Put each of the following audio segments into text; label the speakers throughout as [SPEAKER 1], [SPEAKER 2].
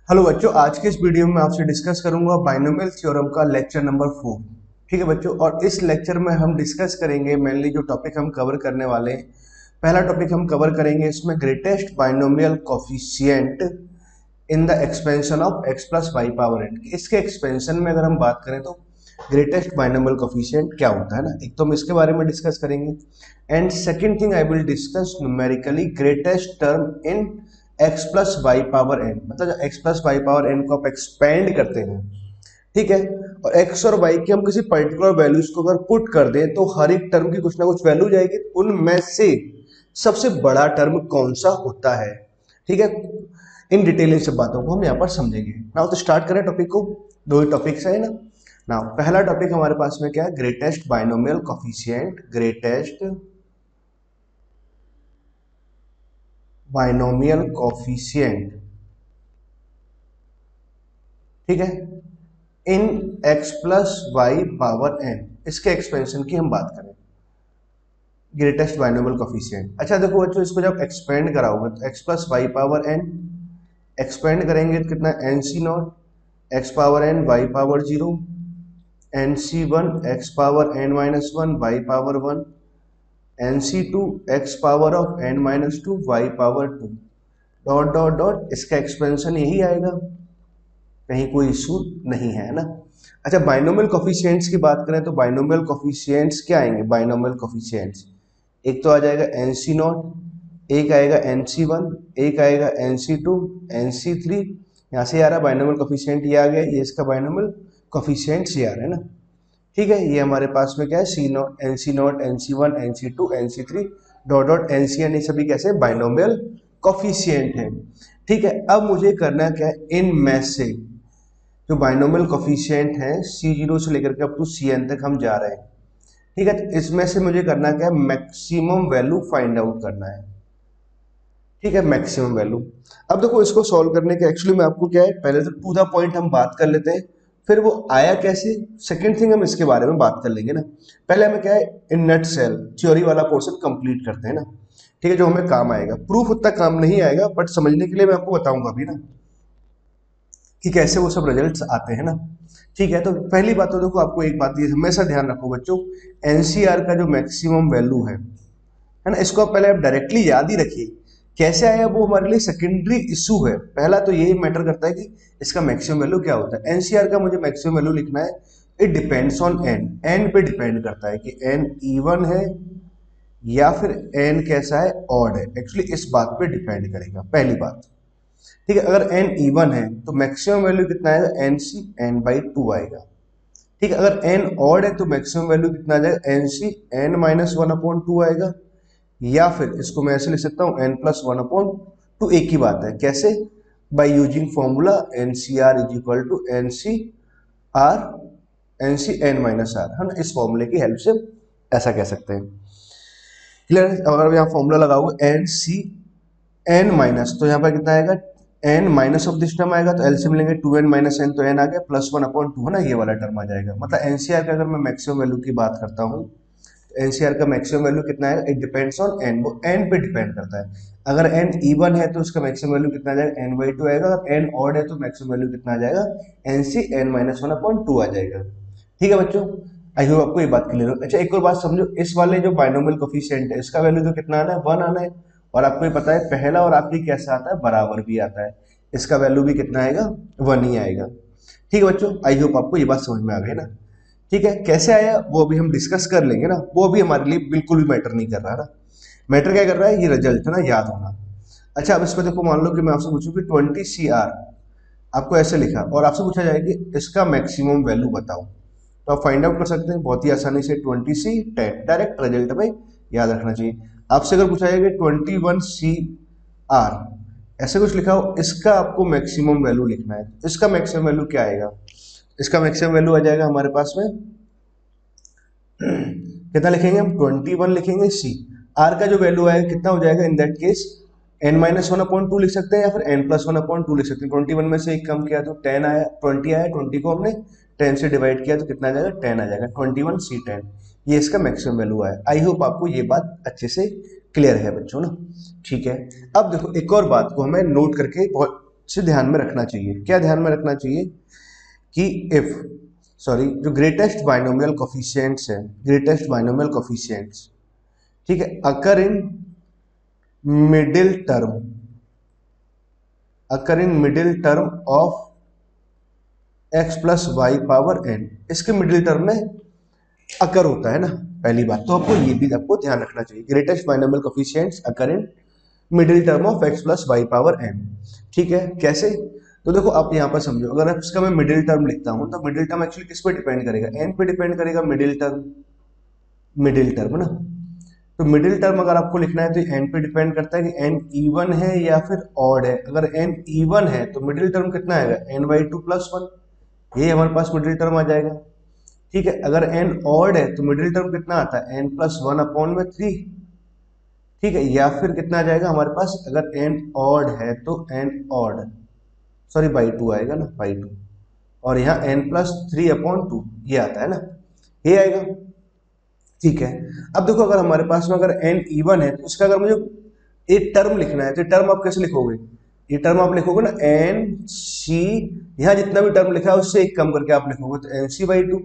[SPEAKER 1] Hello बच्चों, आज के इस वीडियो में आपसे डिस्कस करूंगा बाइनोमियल थ्योरम का लेक्चर नंबर 4। ठीक है बच्चों, और इस लेक्चर में हम डिस्कस करेंगे मेनली जो टॉपिक हम कवर करने वाले हैं। पहला टॉपिक हम कवर करेंगे इसमें greatest binomial coefficient in the expansion of X plus Y power N. इसके एक्सपेंशन में अगर हम बात करें तो ग्रेटेस्ट बाइनोमियल कोफिशिएंट क्या होता है ना, एक तो हम इसके बारे में डिस्कस करेंगे। And second thing I will discuss numerically greatest term in x plus Y power n, मतलब x plus Y power n को आप एक्सपेंड करते हैं। ठीक है, और एक्स और वाई की हम किसी पर्टिकुलर वैल्यूज को अगर पुट कर दें तो हर एक टर्म की कुछ ना कुछ वैल्यू जाएगी, उनमें से सबसे बड़ा टर्म कौन सा होता है। ठीक है, इन डिटेल इन सब बातों को हम यहाँ पर समझेंगे ना। तो स्टार्ट करें टॉपिक को। दो ही टॉपिक्स है ना। पहला टॉपिक हमारे पास में क्या है, greatest binomial coefficient, greatest binomial coefficient. ठीक है, in x plus Y power N, इसके एक्सपेंशन की हम बात करें, ग्रेटेस्ट बाइनोमियल कोफिशिएंट। अच्छा देखो बच्चों, इसको जब एक्सपेंड कराओगे तो X plus Y power N expand करेंगे तो कितना, N C not x power N Y power zero, N C one x power N minus one Y power one, N C two X power of N minus two Y power two, dot dot dot. इसका expansion यही आएगा, कहीं कोई issue नहीं है ना। अच्छा, binomial coefficients की बात करें तो बाइनोमियल कोफिशिएंट्स क्या आएंगे, बाइनोमियल कोफिशिएंट्स एक तो आ जाएगा एन सी नॉट, एक आएगा एन सी वन, एक आएगा एन सी टू, एन सी थ्री। यहाँ से आ रहा बाइनोमियल कोफिशिएंट, ये आ गया, ये इसका बाइनोमियल कोफिशिएंट्स ये आ रहा है ना। ठीक है, ये हमारे पास में क्या है, सी नॉट, एन सी one, N C two, N C three, dot dot n सी एन, ये सभी कैसे बाइनोमियल कोफिशिएंट है। ठीक है, अब मुझे करना क्या है, इनमें से जो बाइनोमियल कोफिशिएंट है सी जीरो से लेकर के अप टू सी एन तक हम जा रहे हैं। ठीक है, तो इसमें से मुझे करना क्या है, मैक्सिमम वैल्यू फाइंड आउट करना है। ठीक है, मैक्सिमम वैल्यू। अब देखो इसको सॉल्व करने के एक्चुअली में आपको क्या है, पहले तो टू द पॉइंट हम बात कर लेते हैं, फिर वो आया कैसे, सेकंड थिंग हम इसके बारे में बात कर लेंगे ना। पहले हमें क्या है, इन नट सेल थ्योरी वाला पोर्शन कंप्लीट करते हैं ना। ठीक है, जो हमें काम आएगा, प्रूफ उतना काम नहीं आएगा बट समझने के लिए मैं आपको बताऊंगा अभी ना कि कैसे वो सब रिजल्ट्स आते हैं ना। ठीक है, तो पहली बात तो देखो, आपको एक बात ये हमेशा ध्यान रखो बच्चों, एनसीआर का जो मैक्सिमम वैल्यू है ना, इसको आप पहले आप डायरेक्टली याद ही रखिए। कैसे आया वो हमारे लिए सेकेंडरी इशू है, पहला तो यही मैटर करता है कि इसका मैक्सिमम वैल्यू क्या होता है। एनसीआर का मुझे मैक्सिमम वैल्यू लिखना है, it depends on N, N पे डिपेंड करता है कि एन इवन है या फिर एन कैसा है, ऑड है। एक्चुअली इस बात पे डिपेंड करेगा, पहली बात। ठीक है, अगर एन इवन है तो मैक्सिमम वैल्यू कितना आएगा, N C N by two आएगा। ठीक है, अगर एन ऑड है तो मैक्सिमम वैल्यू कितना आ जाएगा, N C N minus one upon two आएगा, या फिर इसको मैं ऐसे लिख सकता हूँ N plus one upon two. एक ही बात है, कैसे, by using formula N C R is equal to N C R, N C N minus R, है ना। इस फॉर्मूले की हेल्प से ऐसा कह सकते हैं। क्लियर है, अगर यहाँ फॉर्मूला लगाओगे एन सी एन माइनस, तो यहाँ पर कितना आएगा, N minus of this term आएगा, तो एलसीएम लेंगे टू एन माइनस एन, तो एन आ गया प्लस वन अपॉन टू, है ना, ये वाला टर्म आ जाएगा। मतलब एनसीआर का अगर मैं मैक्सिमम वैल्यू की बात करता हूँ, तो एनसीआर का मैक्सिमम वैल्यू कितना है, इट डिपेंड्स ऑन एन, वो एन पे डिपेंड करता है। अगर एन इवन है तो उसका मैक्सिमम वैल्यू कितना आ जाएगा, एन बाई टू आएगा। अगर एन ऑड है तो मैक्सिमम वैल्यू कितना आ जाएगा, N C N minus one upon two आ जाएगा। ठीक है बच्चों, आई होप आपको ये बात क्लियर हो। अच्छा, एक और बात समझो, इस वाले जो बाइनोमियल कोफिशिएंट है इसका वैल्यू तो कितना आना है, वन आना है। और आपको ये पता है पहला और आखिरी कैसा आता है, बराबर भी आता है। इसका वैल्यू भी कितना आएगा, वन ही आएगा। ठीक है बच्चों, आई होप आपको ये बात समझ में आ गई ना। ठीक है, कैसे आया वो अभी हम डिस्कस कर लेंगे ना, वो अभी हमारे लिए बिल्कुल भी मैटर नहीं कर रहा ना। मैटर क्या कर रहा है, ये रिजल्ट है ना, याद होना। अच्छा, अब इसमें देखो, मान लो कि मैं आपसे पूछूं कि 20 CR, आपको ऐसे लिखा और आपसे पूछा जाए कि इसका मैक्सिमम वैल्यू बताओ, तो आप फाइंड आउट कर सकते हैं बहुत ही आसानी से, 20C10, डायरेक्ट रिजल्ट में याद रखना चाहिए। आपसे अगर पूछा जाए कि 21CR, ऐसे कुछ लिखा हो, इसका आपको मैक्सिमम वैल्यू लिखना है। इसका मैक्सिमम वैल्यू क्या आएगा, इसका मैक्सिमम वैल्यू आ जाएगा हमारे पास में कितना लिखेंगे हम, 21 लिखेंगे। सी आर का जो वैल्यू आएगा कितना हो जाएगा, in that case N minus one upon two लिख सकते हैं या फिर N plus one upon two लिख सकते हैं। 21 में से एक कम किया तो 10 आया, 20 आया, 20 को हमने 10 से डिवाइड किया तो कितना आ जाएगा, 10 आ जाएगा, 21C10। ये इसका मैक्सिमम वैल्यू आया। आई होप आपको ये बात अच्छे से क्लियर है बच्चों ना। ठीक है, अब देखो एक और बात को हमें नोट करके बहुत से ध्यान में रखना चाहिए। क्या ध्यान में रखना चाहिए कि इफ जो ग्रेटेस्ट बाइनोमियल कोफिशिएंट्स है, ग्रेटेस्ट बाइनोमियल कोफिशिएंट्स, ठीक है, occur in middle term, occur in middle term of x plus Y power n, इसके मिडिल टर्म में अकर होता है ना, पहली बात तो आपको ये भी आपको ध्यान रखना चाहिए। Greatest binomial coefficients occur in middle term of x plus Y power n, ठीक है। कैसे? तो देखो आप यहाँ पर समझो, अगर इसका मैं मिडिल टर्म लिखता हूँ तो मिडिल टर्म एक्चुअली किस पे डिपेंड करेगा? n पे डिपेंड करेगा मिडिल टर्म, मिडिल टर्म ना। तो मिडिल टर्म अगर आपको लिखना है तो n पे डिपेंड करता है कि n इवन है या फिर ऑड है। अगर n इवन है तो मिडिल टर्म कितना आएगा? n/2 + 1, ये हमारे पास मिडिल टर्म आ जाएगा, ठीक है। अगर n ऑड है तो मिडिल टर्म कितना आता है? n + 1/3, ठीक है। या फिर कितना आ जाएगा हमारे पास? अगर n ऑड है तो n ऑड सॉरी /2 आएगा ना, /2, और यहाँ n + 3/2 ये आता है ना, ये आएगा, ठीक है। अब देखो अगर हमारे पास में अगर n इवन है तो इसका अगर मुझे एक टर्म लिखना है तो टर्म आप कैसे लिखोगे? ये टर्म आप लिखोगे ना एन सी, यहाँ जितना भी टर्म लिखा है उससे एक कम करके आप लिखोगे तो nc/2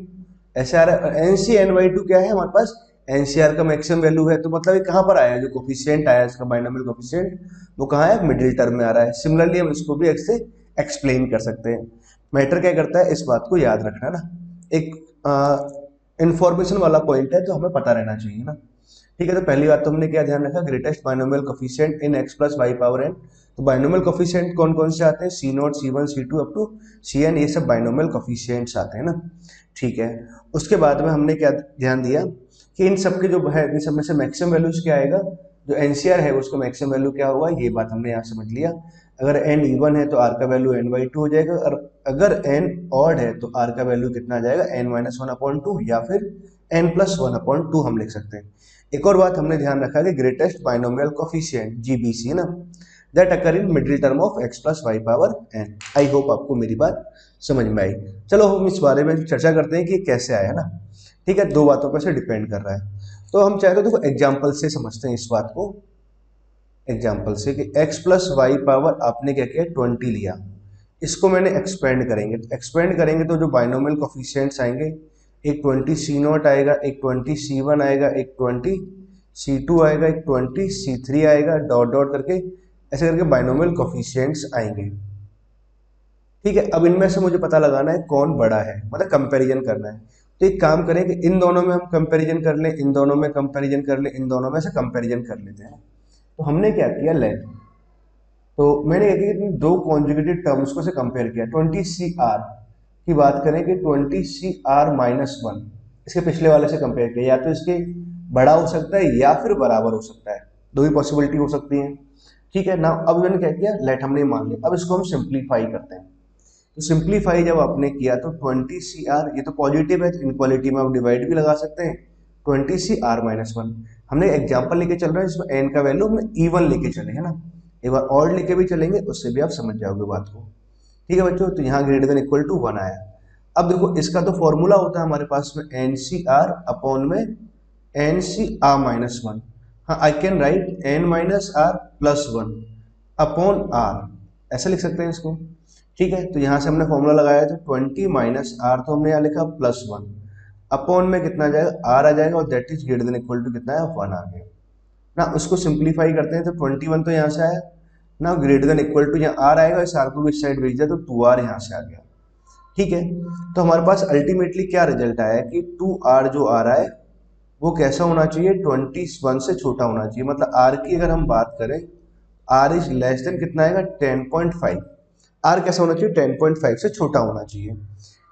[SPEAKER 1] ऐसे आ रहा है। nc/2 क्या है हमारे पास? एनसीआर का मैक्सिमम वैल्यू है, तो मतलब ये कहाँ पर आया है? जो कोफिशिएंट आया है इसका बाइनोमियल कोफिशिएंट, वो कहाँ है? मिडिल टर्म में आ रहा है। सिमिलरली हम इसको भी ऐसे एक्सप्लेन कर सकते हैं। मैटर क्या करता है, इस बात को याद रखना ना, एक इंफॉर्मेशन वाला पॉइंट है तो हमें पता रहना चाहिए ना, ठीक है। तो पहली बात तो हमने क्या ध्यान रखा? Greatest binomial coefficient in x plus Y power n। तो बाइनोमियल कोफिशिएंट कौन कौन से आते हैं? C0, C1, C2 up to Cn, ये सब बाइनोमियल कोफिशिएंट्स आते हैं ना, ठीक है। उसके बाद में हमने क्या ध्यान दिया कि इन सब के जो है, इन सब में से मैक्सिमम वैल्यूज क्या आएगा? जो एनसीआर है उसका मैक्सिमम वैल्यू क्या होगा, ये बात हमने यहाँ समझ लिया। अगर n इवन है तो r का वैल्यू n/2 हो जाएगा, और अगर n ऑड है तो r का वैल्यू कितना आ जाएगा? n-1/2 या फिर n + 1/2 हम लिख सकते हैं। एक और बात हमने ध्यान रखा कि ग्रेटेस्ट बाइनोमियल कोफिशिएंट जीबीसी ना, that occur in middle term of x plus Y power n। I hope आपको मेरी बात समझ में आई। चलो हम इस बारे में चर्चा करते हैं कि कैसे आया ना, ठीक है। दो बातों पर से डिपेंड कर रहा है, तो हम चाहे तो देखो एग्जाम्पल से समझते हैं इस बात को। एग्जाम्पल से कि x प्लस वाई पावर आपने क्या किया? 20 लिया, इसको मैंने एक्सपेंड करेंगे, एक्सपेंड करेंगे तो जो बाइनोमियल कोफिशिएंट्स आएंगे, एक 20 C0 आएगा, एक 20 C1 आएगा, एक 20 C2 आएगा, एक 20 C3 आएगा, डॉट डॉट करके ऐसे करके बाइनोमियल कोफिशिएंट्स आएंगे, ठीक है। अब इनमें से मुझे पता लगाना है कौन बड़ा है, मतलब कंपैरिजन करना है। तो एक काम करें कि इन दोनों में हम कंपैरिजन कर लें, इन दोनों में कंपैरिजन कर लें, इन दोनों में से कंपैरिजन कर लेते हैं। तो हमने क्या किया? लेट, तो मैंने क्या किया? दो कॉन्जुगेटेड टर्म्स को से कंपेयर किया। 20CR की बात करें कि 20CR-1 इसके पिछले वाले से कंपेयर किया, या तो इसके बड़ा हो सकता है या फिर बराबर हो सकता है, दो ही पॉसिबिलिटी हो सकती है, ठीक है ना। अब मैंने क्या किया? लेट हमने मान लिया। अब इसको हम सिंप्लीफाई करते हैं। तो सिंप्लीफाई जब आपने किया तो 20CR, ये तो पॉजिटिव है, इनक्वालिटी में आप डिवाइड भी लगा सकते हैं। 20CR-1 हमने एग्जाम्पल लेके चल रहे हैं जिसमें n का वैल्यू हम इवन लेके चले, है ना। एक बार ऑड लेके भी चलेंगे, उससे भी आप समझ जाओगे बात को, ठीक है बच्चों। तो यहाँ ग्रेटर देन इक्वल टू 1 आया। अब देखो इसका तो फॉर्मूला होता है हमारे पास में NCR अपॉन में NCR-1। हाँ, I can write n-r+1 upon r, ऐसा लिख सकते हैं इसको, ठीक है। तो यहाँ से हमने फॉर्मूला लगाया तो 20 - r, तो हमने यहाँ लिखा +1 अपॉन में कितना आ जाएगा? r आ जाएगा, और that is greater than equal to कितना है? 1 आ गया ना। उसको सिंप्लीफाई करते हैं तो 21 तो यहाँ से आया ना, ग्रेटर देन इक्वल टू यहाँ r आएगा, इस r को भी इस साइड भेज दिया तो 2r यहाँ से आ गया, ठीक है। तो हमारे पास अल्टीमेटली क्या रिजल्ट आया कि 2r जो आ रहा है वो कैसा होना चाहिए? 21 से छोटा होना चाहिए। मतलब r की अगर हम बात करें, r इज लेस देन कितना आएगा? 10.5। r कैसा होना चाहिए? 10.5 से छोटा होना चाहिए,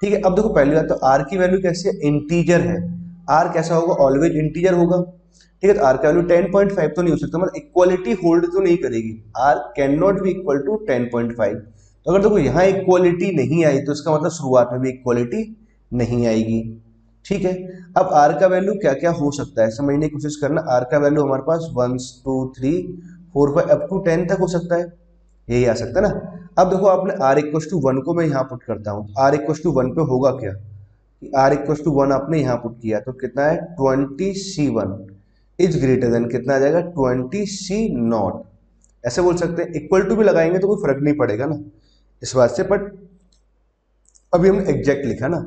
[SPEAKER 1] ठीक है। अब देखो पहली बात तो r की वैल्यू कैसी है? इंटीजर है। r कैसा होगा? ऑलवेज इंटीजर होगा, ठीक है। तो r का वैल्यू 10.5 तो नहीं हो सकता, मतलब इक्वालिटी होल्ड तो नहीं करेगी। r can not be equal to 10.5। तो अगर देखो यहाँ इक्वालिटी नहीं आई तो इसका मतलब शुरुआत में भी इक्वालिटी नहीं आएगी, ठीक है। अब r का वैल्यू क्या क्या हो सकता है समझने की कोशिश करना। r का वैल्यू हमारे पास 1 2 3 4 5 अप टू 10 तक हो सकता है, यही आ सकता है ना। अब देखो आपने r=1 को मैं यहाँ पुट करता हूँ, r=1 पे होगा क्या कि r=1 आपने यहाँ पुट किया तो कितना है? 20C1 इज ग्रेटर देन कितना आ जाएगा? 20C0, ऐसे बोल सकते हैं। इक्वल टू भी लगाएंगे तो कोई फर्क नहीं पड़ेगा ना, इस बात से, बट अभी हमने एग्जैक्ट लिखा ना।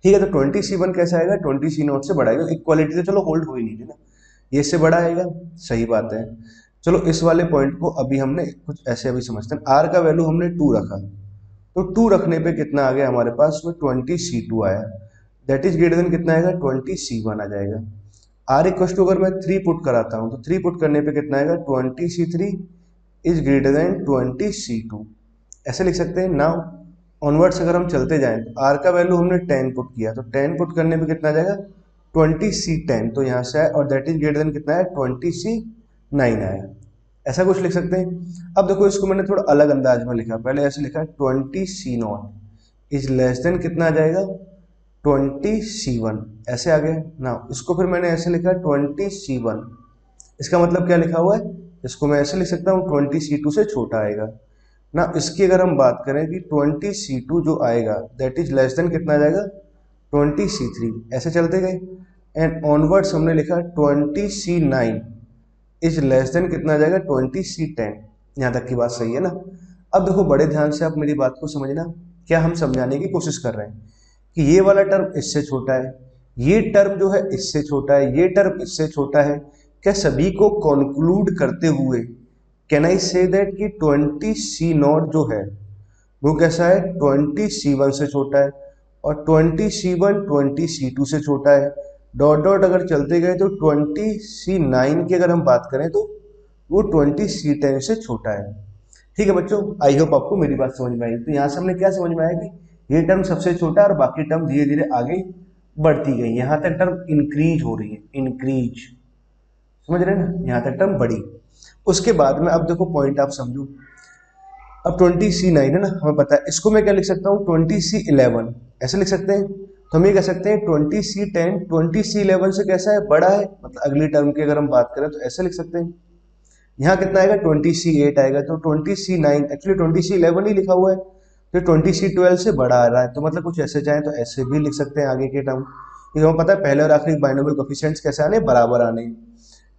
[SPEAKER 1] ठीक है, तो 20C1 कैसा आएगा, 20C0 से बड़ा आएगा। इक्वालिटी तो चलो होल्ड हो ही नहीं थी ना, ये इससे बड़ा आएगा, सही बात है। चलो इस वाले पॉइंट को अभी हमने कुछ ऐसे अभी समझते हैं। आर का वैल्यू हमने 2 रखा, तो 2 रखने पे कितना आ गया हमारे पास में 20C2 आया, दैट इज ग्रेटर देन कितना आएगा 20C1 आ जाएगा। आर इक्वल टू अगर मैं 3 पुट कराता हूँ तो 3 पुट करने पे कितना आएगा 20C3 is greater then 20C2, ऐसे लिख सकते हैं। नाउ ऑनवर्ड्स अगर हम चलते जाएं तो आर का वैल्यू हमने 10 पुट किया, तो 10 पुट करने पे कितना आ जाएगा 20C10, तो यहाँ से आया, और दैट इज ग्रेटर देन कितना है 20C9 आया, ऐसा कुछ लिख सकते हैं। अब देखो इसको मैंने थोड़ा अलग अंदाज में लिखा, पहले ऐसे लिखा 20C0 इज लेस देन कितना आ जाएगा 20C1, ऐसे आ गया ना। इसको फिर मैंने ऐसे लिखा 20C1, इसका मतलब क्या लिखा हुआ है, इसको मैं ऐसे लिख सकता हूँ 20C2 से छोटा आएगा ना। इसकी अगर हम बात करें कि 20C2 जो आएगा दैट इज लेस देन कितना आ जाएगा 20C3, ऐसे चलते गए। एंड ऑनवर्ड्स हमने लिखा 20C9 इज लेस देन कितना आ जाएगा 20C10, यहाँ तक की बात सही है ना। अब देखो बड़े ध्यान से आप मेरी बात को समझना, क्या हम समझाने की कोशिश कर रहे हैं कि ये वाला टर्म इससे छोटा है, ये टर्म जो है इससे छोटा है, ये टर्म इससे छोटा है। क्या सभी को कंक्लूड करते हुए कैन आई से दैट कि 20C0 जो है वो कैसा है 20C1 से छोटा है, और 20C1 20C2 से छोटा है। डॉट डॉट अगर चलते गए तो 20C9 की अगर हम बात करें तो वो 20C10 से छोटा है। ठीक है बच्चों, आई होप आपको मेरी बात समझ में आई। तो यहाँ से हमने क्या समझ में आया कि ये टर्म सबसे छोटा है और बाकी टर्म धीरे धीरे आगे बढ़ती गई, यहाँ तक टर्म इंक्रीज हो रही है, इंक्रीज, समझ रहे हैं ना, यहाँ तक टर्म बढ़ी। उसके बाद में अब देखो पॉइंट आप समझो, अब 20C9 है ना, हमें पता है, इसको मैं क्या लिख सकता हूँ 20C11, ऐसे लिख सकते हैं। तो हम ये कह सकते हैं 20C10 20C11 से कैसा है, बड़ा है, मतलब अगली टर्म की अगर हम बात करें तो ऐसे लिख सकते हैं। यहाँ कितना आएगा 20C8 आएगा, तो 20C9 एक्चुअली 20C11 ही लिखा हुआ है, तो 20C12 से बड़ा आ रहा है, तो मतलब कुछ ऐसे चाहे तो ऐसे भी लिख सकते हैं आगे के टर्म, क्योंकि हमें पता है पहले और आखिरी बाइनोमियल कोएफिशिएंट्स कैसे आने, बराबर आने।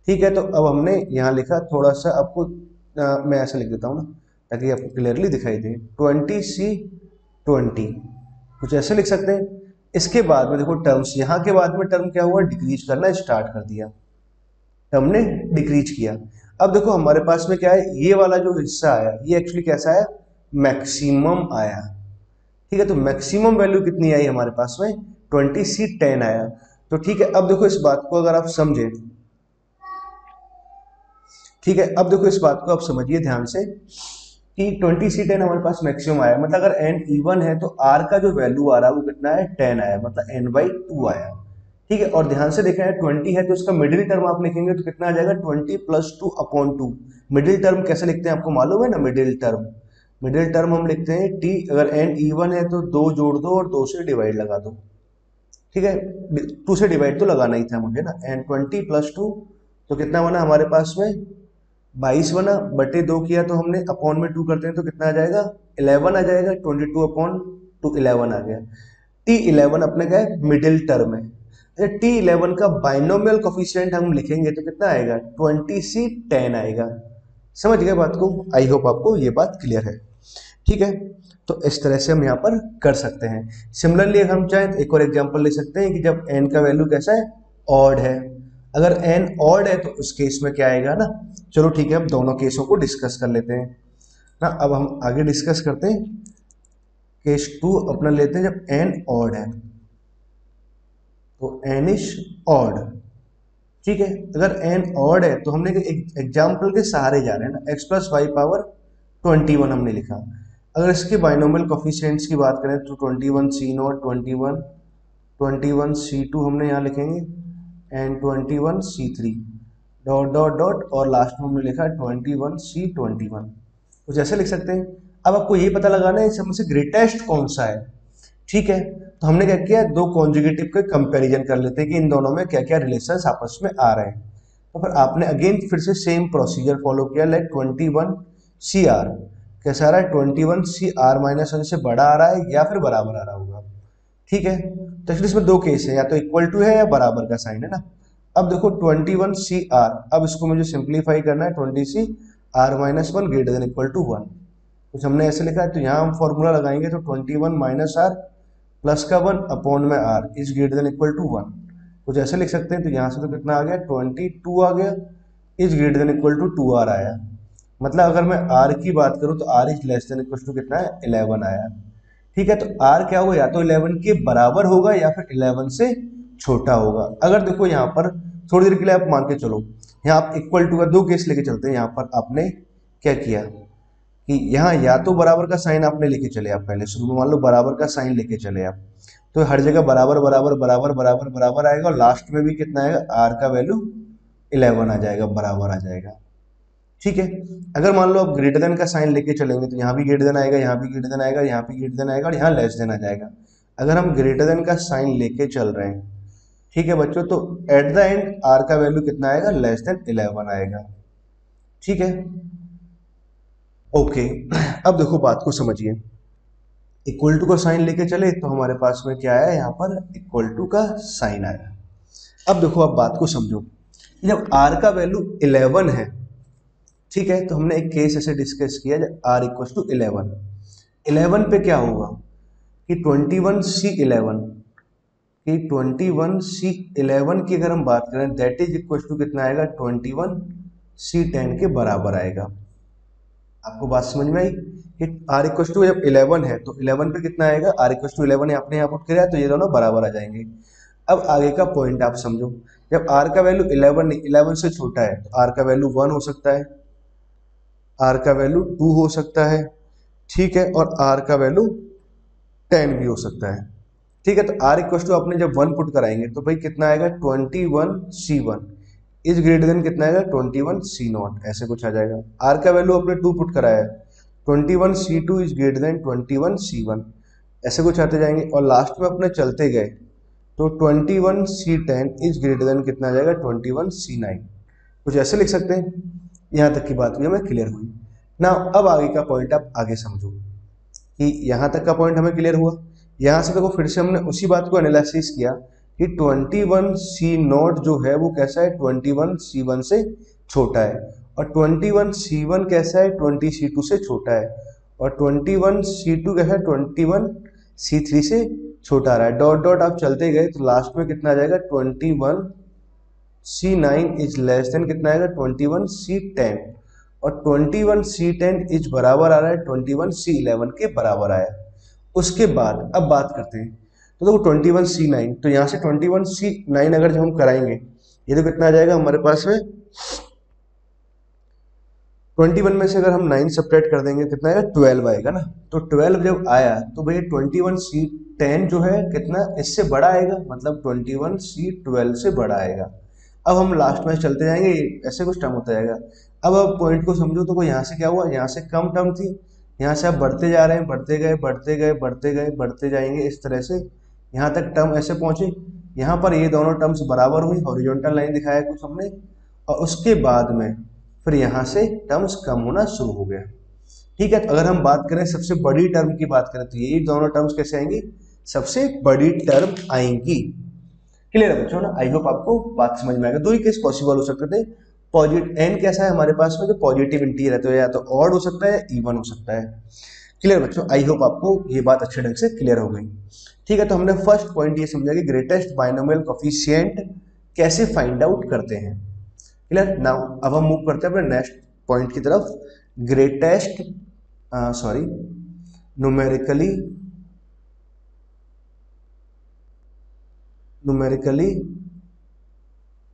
[SPEAKER 1] ठीक है, तो अब हमने यहाँ लिखा थोड़ा सा आपको मैं ऐसे लिख देता हूँ ना ताकि आपको क्लियरली दिखाई दे, 20C20 कुछ ऐसे लिख सकते हैं। इसके बाद में देखो टर्म्स, यहाँ के बाद में टर्म क्या हुआ, डिक्रीज करना स्टार्ट कर दिया, टर्म ने डिक्रीज किया। अब देखो हमारे पास में क्या है, ये वाला जो हिस्सा आया ये एक्चुअली कैसा आया, मैक्सिमम आया। ठीक है, तो मैक्सिमम वैल्यू कितनी आई हमारे पास में 20C10 आया। तो ठीक है, अब देखो इस बात को अगर आप समझे, ठीक है, अब देखो इस बात को आप समझिए ध्यान से कि 20C10 हमारे पास मैक्सिमम आया, मतलब अगर n इवन है तो r का जो वैल्यू आ रहा है वो कितना है 10 आया, मतलब n/2 आया। ठीक है, और ध्यान से देखा है 20 है तो इसका मिडिल टर्म आप लिखेंगे तो कितना आ जाएगा 20 + 2/2। मिडिल टर्म कैसे लिखते हैं आपको मालूम है ना, मिडिल टर्म, मिडिल टर्म हम लिखते हैं t, अगर n इवन है तो 2 जोड़ दो और 2 से डिवाइड लगा दो। ठीक है, 2 से डिवाइड तो लगाना ही था मुझे ना, एंड 20 + 2 तो कितना बना हमारे पास में 22 बना, बटे 2 किया तो हमने अपॉन में 2 करते हैं तो कितना आ जाएगा 11 आ जाएगा, 22/2 11 आ गया। T11 अपने का मिडिल टर्म है। T11 का बाइनोमियल कोफिशिएंट हम लिखेंगे तो कितना आएगा 20C10 आएगा। समझ गए बात को, आई होप आपको ये बात क्लियर है। ठीक है, तो इस तरह से हम यहाँ पर कर सकते हैं। सिमिलरली हम चाहें तो एक और एग्जांपल ले सकते हैं कि जब n का वैल्यू कैसा है, ऑड है। अगर n ऑड है तो उस केस में क्या आएगा ना, चलो ठीक है हम दोनों केसों को डिस्कस कर लेते हैं ना। अब हम आगे डिस्कस करते हैं, केस 2 अपना लेते हैं जब n ऑड है, तो n इज ऑड। ठीक है, अगर n ऑड है तो हमने एक एग्जाम्पल के सहारे जा रहे हैं ना, x + y⁻21 हमने लिखा। अगर इसके बाइनोमियल कोफिशिएंट्स की बात करें तो 21C0 21C2 हमने यहाँ लिखेंगे, and 21C3 dot dot dot, और लास्ट में हमने लिखा 21C21, कुछ ऐसे लिख सकते हैं। अब आपको ये पता लगाना है इसमें से ग्रेटेस्ट कौन सा है। ठीक है, तो हमने क्या किया, दो कॉन्जुगेटिव के कंपैरिजन कर लेते हैं कि इन दोनों में क्या क्या रिलेशंस आपस में आ रहे हैं। तो फिर आपने अगेन फिर से सेम प्रोसीजर फॉलो किया, लाइक 21CR कैसा आ रहा है, 21CR-1 से बड़ा आ रहा है या फिर बराबर आ रहा होगा। ठीक है, तो एक्चुअली इसमें दो केस है, या तो इक्वल टू है या बराबर का साइन है ना। अब देखो 21CR, अब इसको मुझे सिंप्लीफाई करना है, 20CR-1 > 1। कुछ हमने ऐसे लिखा है, तो यहाँ हम फॉर्मूला लगाएंगे तो 21 माइनस आर प्लस का 1 अपॉन में r is greater than equal to 1। कुछ ऐसे लिख सकते हैं, तो यहाँ से तो कितना आ गया 22 आ गया, is greater than equal to 2 r आया। मतलब अगर मैं आर की बात करूँ तो r is less than equal to कितना है 11 आया। ठीक है, तो आर क्या होगा, या तो 11 के बराबर होगा या फिर 11 से छोटा होगा। अगर देखो यहाँ पर थोड़ी देर के लिए आप मान के चलो, यहाँ आप इक्वल टू का दो केस लेके चलते हैं। यहाँ पर आपने क्या किया कि यहाँ या तो बराबर का साइन आपने लेके चले, आप पहले शुरू में मान लो बराबर का साइन लेके चले आप, तो हर जगह बराबर बराबर बराबर बराबर बराबर आएगा, और लास्ट में भी कितना आएगा, आर का वैल्यू 11 आ जाएगा, बराबर आ जाएगा। ठीक है, अगर मान लो आप ग्रेटर देन का साइन लेके चलेंगे तो यहाँ भी ग्रेटर देन आएगा, यहाँ भी ग्रेटर देन आएगा, यहाँ भी ग्रेटर देन आएगा, और यहाँ लेस देन आ जाएगा। अगर हम ग्रेटर देन का साइन लेके चल रहे हैं, ठीक है बच्चों, तो एट द एंड आर का वैल्यू कितना आएगा, लेस देन 11 आएगा। ठीक है, ओके। अब देखो बात को समझिए, इक्वल टू का साइन लेके चले तो हमारे पास में क्या आया, यहाँ पर इक्वल टू का साइन आया। अब देखो आप बात को समझो, जब आर का वैल्यू 11 है, ठीक है, तो हमने एक केस ऐसे डिस्कस किया जब आर इक्वल टू 11 पे क्या होगा कि 21C11 कि 21C11 की अगर हम बात करें दैट इज इक्वल टू कितना आएगा, 21C10 के बराबर आएगा। आपको बात समझ में आई कि आर इक्वल टू जब 11 है तो 11 पे कितना आएगा, आर इक्वल टू 11 आपने यहाँ पुट किया तो ये दोनों बराबर आ जाएंगे। अब आगे का पॉइंट आप समझो, जब आर का वैल्यू 11 से छोटा है तो आर का वैल्यू 1 हो सकता है, आर का वैल्यू 2 हो सकता है, ठीक है, और आर का वैल्यू 10 भी हो सकता है। ठीक है, तो आर इक्वल टू अपने जब 1 पुट कराएंगे तो भाई कितना आएगा, 21C1 इज ग्रेटर देन कितना आएगा, 21C0, ऐसे कुछ आ जाएगा। आर का वैल्यू अपने 2 पुट कराया है, 21C2 is greater then 21C1, ऐसे कुछ आते जाएंगे, और लास्ट में अपने चलते गए तो 21C10 इज ग्रेटर देन कितना आ जाएगा, 21C9, कुछ ऐसे लिख सकते हैं। यहाँ तक की बात हुई हमें क्लियर हुई ना। अब आगे का पॉइंट आप आगे समझो कि यहाँ तक का पॉइंट हमें क्लियर हुआ। यहाँ से देखो फिर से हमने उसी बात को एनालिसिस किया कि 21C0 जो है वो कैसा है, 21C1 से छोटा है, और 21C1 कैसा है, 20C2 से छोटा है, और 21C2 कैसा है, 21C3 से छोटा आ रहा है। डॉट डॉट आप चलते गए तो लास्ट में कितना आ जाएगा, 21C9 इज लेस देन कितना आएगा, 21C10, और 21C10 इज बराबर आ रहा है 21C11 के बराबर आया। उसके बाद अब बात करते हैं, तो देखो 21C9, तो यहाँ से 21C9 अगर जब हम कराएंगे ये तो कितना आ जाएगा हमारे पास में, 21 में से अगर हम 9 सब्ट्रैक्ट कर देंगे कितना आएगा, 12 आएगा ना। तो 12 जब आया तो भैया 21C10 जो है कितना इससे बड़ा आएगा, मतलब 21C12 से बड़ा आएगा। अब हम लास्ट में चलते जाएंगे, ऐसे कुछ टर्म होता जाएगा। अब पॉइंट को समझो, तो यहाँ से क्या हुआ, यहाँ से कम टर्म थी, यहाँ से आप बढ़ते जा रहे हैं, बढ़ते गए बढ़ते गए बढ़ते गए बढ़ते जाएंगे इस तरह से, यहाँ तक टर्म ऐसे पहुंचे। यहाँ पर ये दोनों टर्म्स बराबर हुई, हॉरिजॉन्टल लाइन दिखाया कुछ हमने, और उसके बाद में फिर यहाँ से टर्म्स कम होना शुरू हो गया। ठीक है, तो अगर हम बात करें सबसे बड़ी टर्म की बात करें तो ये दोनों टर्म्स कैसे आएंगी, सबसे बड़ी टर्म आएंगी। क्लियर है बच्चों ना, आई होप आपको बात समझ में आएगा। दो ही केस पॉसिबल हो सकते थे, पॉजिटिव एन कैसा है हमारे पास में, जो पॉजिटिव इंटीजर है तो या तो ऑड हो सकता है या इवन हो सकता है। क्लियर बच्चों, आई होप आपको ये बात अच्छे ढंग से क्लियर हो गई। ठीक है, तो हमने फर्स्ट पॉइंट ये समझा कि ग्रेटेस्ट बाइनोमियल कोफिशिएंट कैसे फाइंड आउट करते हैं। क्लियर, नाउ अब हम मूव करते हैं अपने नेक्स्ट पॉइंट की तरफ, greatest numerically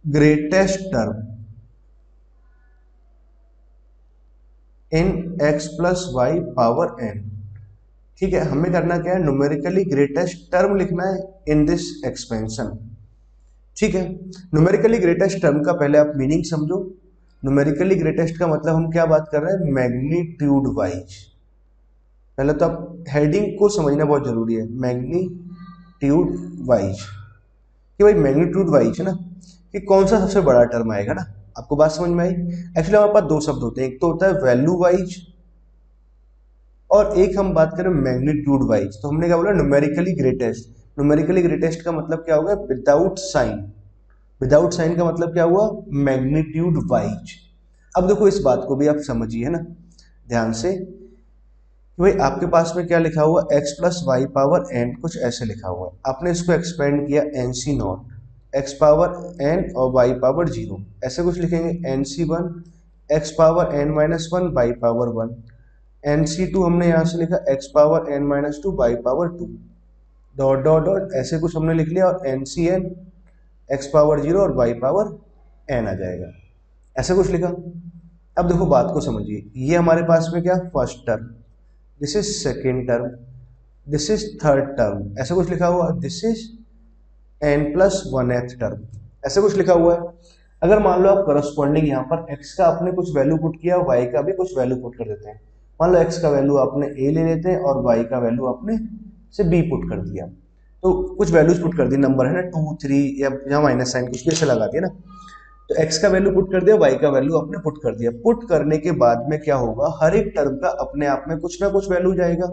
[SPEAKER 1] greatest term in x plus Y power n। ठीक है, हमें करना क्या है, न्यूमेरिकली ग्रेटेस्ट टर्म लिखना है इन दिस एक्सपेंशन। ठीक है, न्यूमेरिकली ग्रेटेस्ट टर्म का पहले आप मीनिंग समझो। न्यूमेरिकली ग्रेटेस्ट का मतलब हम क्या बात कर रहे हैं, मैग्नीट्यूड वाइज। पहले तो आप हेडिंग को समझना बहुत जरूरी है, मैग्नीट्यूड वाइज, कि भाई मैग्नीट्यूड वाइज है ना, कि कौन सा सबसे बड़ा टर्म आएगा ना। आपको बात समझ में आई। एक्चुअली हमारे पास दो शब्द होते हैं, एक तो होता है वैल्यू वाइज और एक हम बात करें मैग्नीट्यूड वाइज। तो हमने क्या बोला, न्यूमेरिकली ग्रेटेस्ट। न्यूमेरिकली ग्रेटेस्ट का मतलब क्या होगा, विदाउट साइन। विदाउट साइन का मतलब क्या हुआ, मैग्नीट्यूड वाइज। अब देखो इस बात को भी आप समझिए ना ध्यान से, भाई आपके पास में क्या लिखा हुआ x plus Y power n, कुछ ऐसे लिखा हुआ है। आपने इसको एक्सपेंड किया n C not x power n और y पावर 0, ऐसे कुछ लिखेंगे एन सी one x power n minus one Y power one, N C two हमने यहाँ से लिखा x power n minus two Y power two, dot dot dot ऐसे कुछ हमने लिख लिया, और एन सी एन एक्स पावर 0 और वाई पावर n आ जाएगा, ऐसे कुछ लिखा। अब देखो बात को समझिए, ये हमारे पास में क्या first term, this is second term, this is third term, ऐसा कुछ लिखा हुआ, this is n plus one th term, ऐसे कुछ लिखा हुआ है। अगर मान लो आप करस्पॉन्डिंग यहाँ पर x का आपने कुछ वैल्यू पुट किया, y का भी कुछ वैल्यू पुट कर देते हैं। मान लो x का वैल्यू आपने a ले लेते हैं और y का वैल्यू आपने से b पुट कर दिया, तो कुछ वैल्यूज पुट कर दी, नंबर है ना 2 3 या यहाँ माइनस साइन कुछ भी ऐसे लगा दिया ना, तो x का वैल्यू पुट कर दिया, y का वैल्यू आपने पुट कर दिया। पुट करने के बाद में क्या होगा, हर एक टर्म का अपने आप में कुछ ना कुछ वैल्यू जाएगा,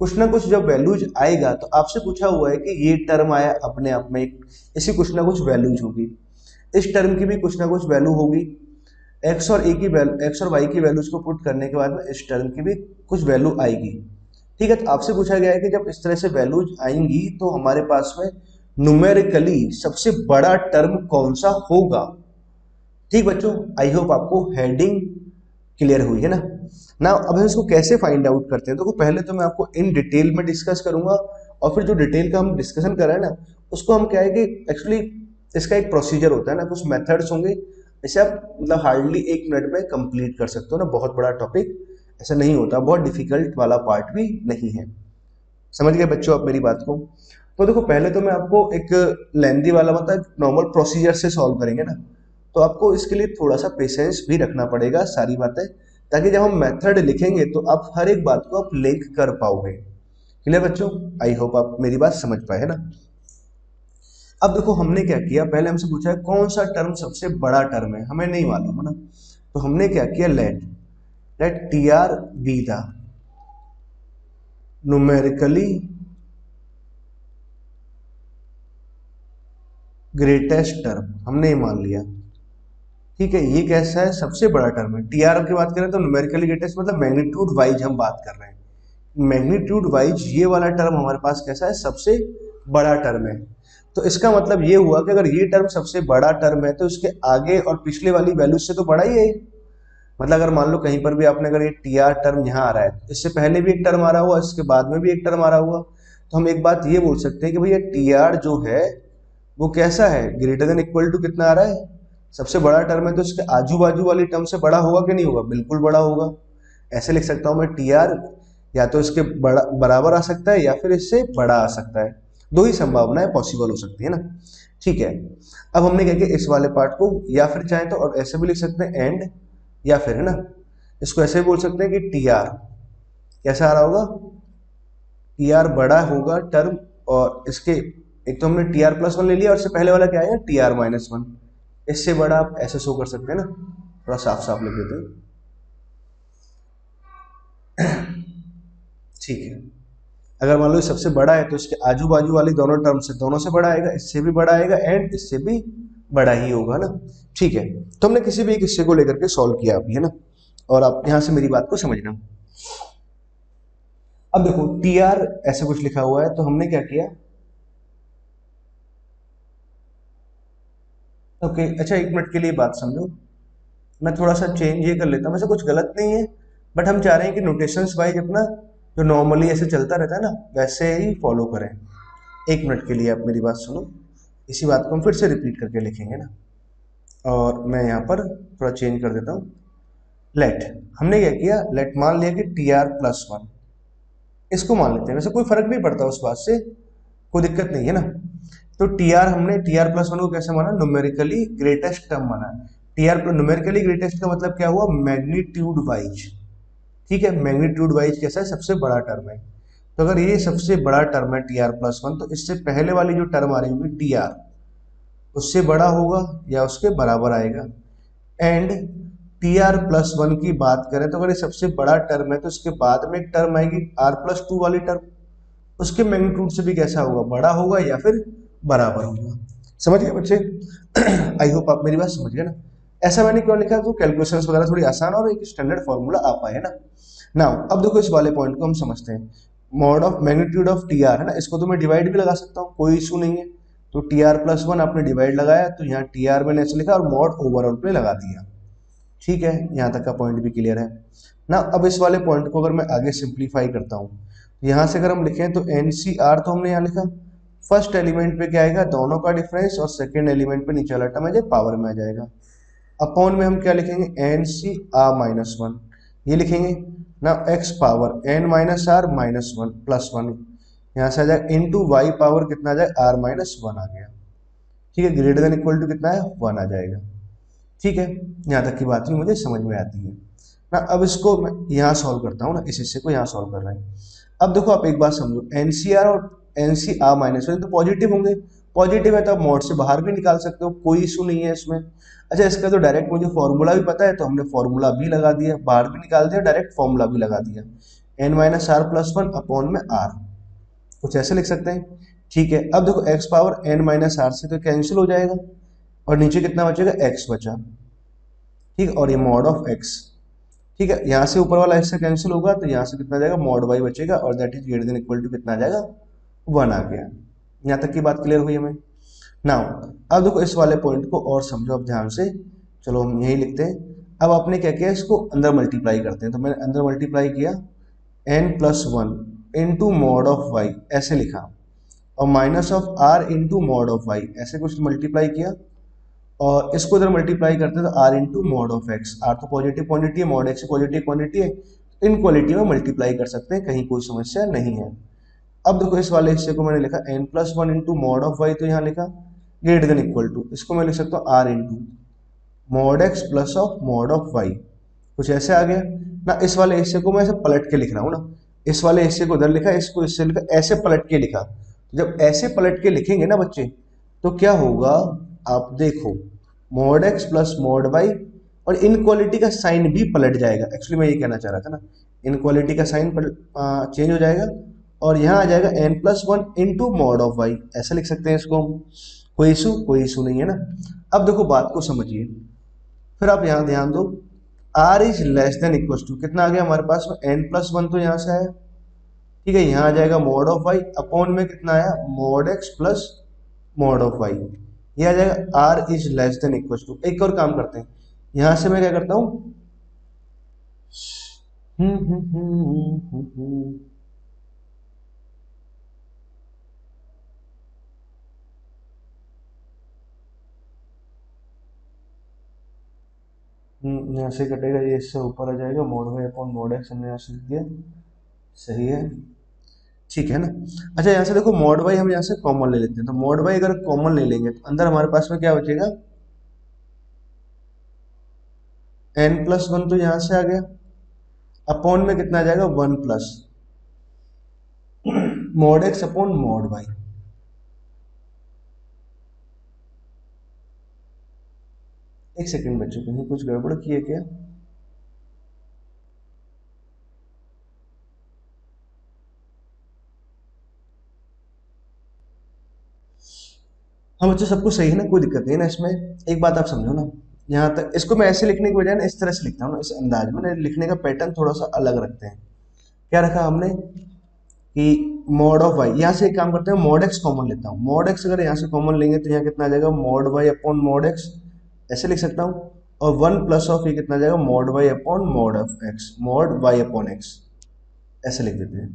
[SPEAKER 1] कुछ ना कुछ जब वैल्यूज आएगा तो आपसे पूछा हुआ है कि ये टर्म आया अपने आप में इसी कुछ ना कुछ वैल्यूज होगी, इस टर्म की भी कुछ ना कुछ वैल्यू होगी, x और a की वैल्यू, x और y की वैल्यूज को पुट करने के बाद में इस टर्म की भी कुछ वैल्यू आएगी। ठीक है, तो आपसे पूछा गया है कि जब इस तरह से वैल्यूज आएंगी तो हमारे पास में न्यूमेरिकली सबसे बड़ा टर्म कौन सा होगा। ठीक बच्चों, आई होप आपको हेडिंग क्लियर हुई है ना। ना अब हम इसको कैसे फाइंड आउट करते हैं, तो पहले तो मैं आपको इन डिटेल में डिस्कस करूंगा, और फिर जो डिटेल का हम डिस्कशन कर रहे हैं ना उसको हम क्या है कि एक्चुअली इसका एक प्रोसीजर होता है ना, कुछ मेथड्स होंगे, इसे आप मतलब हार्डली 1 मिनट में कंप्लीट कर सकते हो ना, बहुत बड़ा टॉपिक ऐसा नहीं होता, बहुत डिफिकल्ट वाला पार्ट भी नहीं है। समझ गए बच्चों आप मेरी बात को। तो देखो पहले तो मैं आपको एक लेंदी वाला मतलब नॉर्मल प्रोसीजर से सॉल्व करेंगे ना, तो आपको इसके लिए थोड़ा सा पेशेंस भी रखना पड़ेगा सारी बातें, ताकि जब हम मेथड लिखेंगे तो आप हर एक बात को आप लिंक कर पाओगे। क्लियर बच्चों, आई होप आप मेरी बात समझ पाए है ना। अब देखो हमने क्या किया, पहले हमसे पूछा है कौन सा टर्म सबसे बड़ा टर्म है, हमें नहीं मालूम है ना, तो हमने क्या किया, let t r be the numerically greatest term, हमने ये मान लिया। ठीक है, ये कैसा है, सबसे बड़ा टर्म है। टी आर की बात करें तो न्यूमेरिकली ग्रेटेस्ट मतलब मैग्नीट्यूड वाइज हम बात कर रहे हैं, मैग्नीट्यूड वाइज ये वाला टर्म हमारे पास कैसा है, सबसे बड़ा टर्म है। तो इसका मतलब ये हुआ कि अगर ये टर्म सबसे बड़ा टर्म है तो इसके आगे और पिछले वाली वैल्यू से तो बड़ा ही है। मतलब अगर मान लो कहीं पर भी आपने अगर ये टी आर टर्म यहाँ आ रहा है, इससे पहले भी एक टर्म आ रहा हुआ, इसके बाद में भी एक टर्म आ रहा हुआ, तो हम एक बात ये बोल सकते हैं कि भैया टी आर जो है वो कैसा है, ग्रेटर देन इक्वल टू कितना आ रहा है, सबसे बड़ा टर्म है, तो इसके आजू बाजू वाली टर्म से बड़ा होगा कि नहीं होगा, बिल्कुल बड़ा होगा। ऐसे लिख सकता हूं मैं, टी आर या तो इसके बराबर आ सकता है या फिर इससे बड़ा आ सकता है, दो ही संभावनाएं पॉसिबल हो सकती है ना। ठीक है, अब हमने क्या किया, इस वाले पार्ट को या फिर चाहे तो और ऐसे भी लिख सकते हैं एंड, या फिर है ना इसको ऐसे भी बोल सकते हैं कि टी आर कैसा आ रहा होगा, टी आर बड़ा होगा टर्म, और इसके एक तो हमने टी आर प्लस वन ले लिया और इससे पहले वाला क्या है टी आर माइनस वन, इससे बड़ा आप ऐसे शो कर सकते हैं ना, थोड़ा साफ साफ लिख देते हैं। ठीक है, अगर मान लो सबसे बड़ा है तो इसके आजू बाजू वाली दोनों टर्म से, दोनों से बड़ा आएगा, इससे भी बड़ा आएगा एंड इससे भी बड़ा ही होगा ना। ठीक है, तो हमने किसी भी एक हिस्से को लेकर के सॉल्व किया अभी है ना, और आप यहां से मेरी बात को समझना। अब देखो टी आर ऐसे कुछ लिखा हुआ है, तो हमने क्या किया, ओके अच्छा 1 मिनट के लिए बात समझो, मैं थोड़ा सा चेंज ये कर लेता हूँ, वैसे कुछ गलत नहीं है, बट हम चाह रहे हैं कि नोटेशंस वाइज अपना जो नॉर्मली ऐसे चलता रहता है ना वैसे ही फॉलो करें। 1 मिनट के लिए आप मेरी बात सुनो, इसी बात को हम फिर से रिपीट करके लिखेंगे ना, और मैं यहाँ पर थोड़ा चेंज कर देता हूँ। लेट, हमने क्या किया, लेट मान लिया कि टी आर प्लस वन, इसको मान लेते हैं, वैसे कोई फर्क नहीं पड़ता उस बात से, कोई दिक्कत नहीं है ना। तो टी आर हमने टी आर प्लस वन को कैसे माना, न्यूमेरिकली ग्रेटेस्ट टर्म माना। टी आर न्यूमेरिकली ग्रेटेस्ट का मतलब क्या हुआ, मैग्नीट्यूड वाइज। ठीक है, मैग्नीट्यूड वाइज कैसा है, सबसे बड़ा टर्म है। तो अगर ये सबसे बड़ा टर्म है टी आर प्लस वन, तो इससे पहले वाली जो टर्म आ रही होगी टी आर, उससे बड़ा होगा या उसके बराबर आएगा। And T R plus one की बात करें तो अगर ये सबसे बड़ा टर्म है तो इसके बाद में एक टर्म आएगी आर प्लस टू वाली टर्म, उसके मैग्नीट्यूड से भी कैसा होगा, बड़ा होगा या फिर बराबर होगा। समझ गए बच्चे? आई होप आप मेरी बात समझ गए ना। ऐसा मैंने क्यों लिखा, तो कैलकुलेशंस वगैरह थोड़ी आसान और एक स्टैंडर्ड फॉर्मूला आ पाए ना। नाउ अब देखो इस वाले पॉइंट को हम समझते हैं। Mod of magnitude of T R है ना, इसको तो मैं डिवाइड भी लगा सकता हूँ, कोई इशू नहीं है। तो टी आर प्लस वन आपने डिवाइड लगाया तो यहाँ टी आर मैंने ऐसे लिखा और मॉड ओवरऑल पे लगा दिया। ठीक है, यहाँ तक का पॉइंट भी क्लियर है ना। अब इस वाले पॉइंट को अगर मैं आगे सिंप्लीफाई करता हूँ, यहाँ से अगर हम लिखें तो एन सी आर तो हमने यहाँ लिखा, फर्स्ट एलिमेंट पे क्या आएगा, दोनों का डिफरेंस, और सेकेंड एलिमेंट पे नीचे वाला टर्म आ जाए पावर में आ जाएगा। अपॉन में हम क्या लिखेंगे, एन सी आर माइनस वन, ये लिखेंगे ना, x power N minus r minus one plus one, यहाँ से आ जाएगा इंटू वाई पावर कितना आ जाए, आर माइनस वन आ गया। ठीक है, ग्रेटर देन इक्वल टू कितना है, वन आ जाएगा। ठीक है, यहाँ तक की बात भी मुझे समझ में आती है ना। अब इसको मैं यहाँ सॉल्व करता हूँ ना, इस हिस्से को यहाँ सॉल्व कर रहे हैं। अब देखो आप एक बात समझो, एनसीआर और एनसीआर माइनस वन तो पॉजिटिव होंगे, पॉजिटिव है तो आप मोड से बाहर भी निकाल सकते हो, कोई इशू नहीं है इसमें। अच्छा, इसका तो डायरेक्ट मुझे फॉर्मूला भी पता है तो हमने फॉर्मूला भी लगा दिया, बाहर भी निकाल दिया, डायरेक्ट फॉर्मूला भी लगा दिया, n minus r plus one upon में आर, कुछ ऐसे लिख सकते हैं। ठीक है, अब देखो x power N minus r से तो कैंसिल हो जाएगा और नीचे कितना बचेगा, एक्स बचा। ठीक है, और ये मॉड ऑफ एक्स, ठीक है, यहाँ से ऊपर वाला इससे कैंसिल होगा तो यहाँ से कितना जाएगा, मॉड वाई बचेगा, और that is greater than equal to कितना आ जाएगा, वन आ गया। यहाँ तक की बात क्लियर हुई हमें। नाउ अब देखो इस वाले पॉइंट को और समझो अब ध्यान से, चलो हम यही लिखते हैं। अब आपने क्या किया, इसको अंदर मल्टीप्लाई करते हैं, तो मैंने अंदर मल्टीप्लाई किया n plus one into mod of y ऐसे लिखा, और minus of r into mod of y ऐसे कुछ मल्टीप्लाई किया, और इसको इधर मल्टीप्लाई करते हैं तो r into mod of x, r तो पॉजिटिव क्वांटिटी है, मॉड एक्स पॉजिटिव क्वांटिटी है, इन क्वालिटी में मल्टीप्लाई कर सकते हैं, कहीं कोई समस्या नहीं है। अब देखो इस वाले हिस्से को मैंने लिखा n plus one into mod of y, तो यहाँ लिखा ग्रेटर देन इक्वल टू, इसको मैं लिख सकता हूँ r into mod x plus of mod of y, कुछ ऐसे आ गया ना। इस वाले हिस्से को मैं ऐसे पलट के लिख रहा हूँ ना, इस वाले हिस्से को इधर लिखा, इसको इससे लिखा, ऐसे पलट के लिखा। जब ऐसे पलट के लिखेंगे ना बच्चे, तो क्या होगा, आप देखो mod x plus mod y, और इनक्वालिटी का साइन भी पलट जाएगा। एक्चुअली मैं ये कहना चाह रहा था ना, इनक्वालिटी का साइन चेंज हो जाएगा, और यहाँ आ जाएगा n plus one into mod of y, ऐसा लिख सकते हैं इसको हम। कोई इशू नहीं है ना। अब देखो बात को समझिए, फिर आप यहाँ ध्यान दो, r is less than equal to कितना आ गया हमारे पास में, एन प्लस वन तो यहाँ से आया, ठीक है, यहाँ आ जाएगा मॉड ऑफ वाई, अपॉन में कितना आया, mod x plus mod of y, ये आ जाएगा r is less than equal to. एक और काम करते हैं, यहां से मैं क्या करता हूं, यहाँ से कटेगा, ये इससे ऊपर आ जाएगा, mod y upon mod x हमने यहाँ से लिख दिया, सही है, ठीक है ना। अच्छा, यहाँ से देखो मॉड वाई हम यहाँ से कॉमन ले लेते हैं, तो मॉड वाई अगर कॉमन ले लेंगे तो अंदर हमारे पास में क्या बचेगा, एन प्लस वन तो यहाँ से आ गया, अपॉन में कितना आ जाएगा, one plus mod x upon mod y. एक सेकंड बच्चों, कहीं कुछ गड़बड़ की है क्या, हाँ बच्चों सबको सही है ना, कोई दिक्कत नहीं है ना इसमें। एक बात आप समझो ना, यहाँ तक इसको मैं ऐसे लिखने के बजाय ना इस तरह से लिखता हूँ ना, इस अंदाज में ना, लिखने का पैटर्न थोड़ा सा अलग रखते हैं। क्या रखा हमने कि मॉड ऑफ वाई, यहाँ से एक काम करते हैं, मॉड एक्स कॉमन लेता हूँ, मॉड एक्स अगर यहाँ से कॉमन लेंगे तो यहाँ कितना आ जाएगा, mod y upon mod x, ऐसे लिख सकता हूँ, और वन प्लस ऑफ ये कितना आ जाएगा, mod y upon mod of x, mod y upon x, ऐसे लिख देते हैं।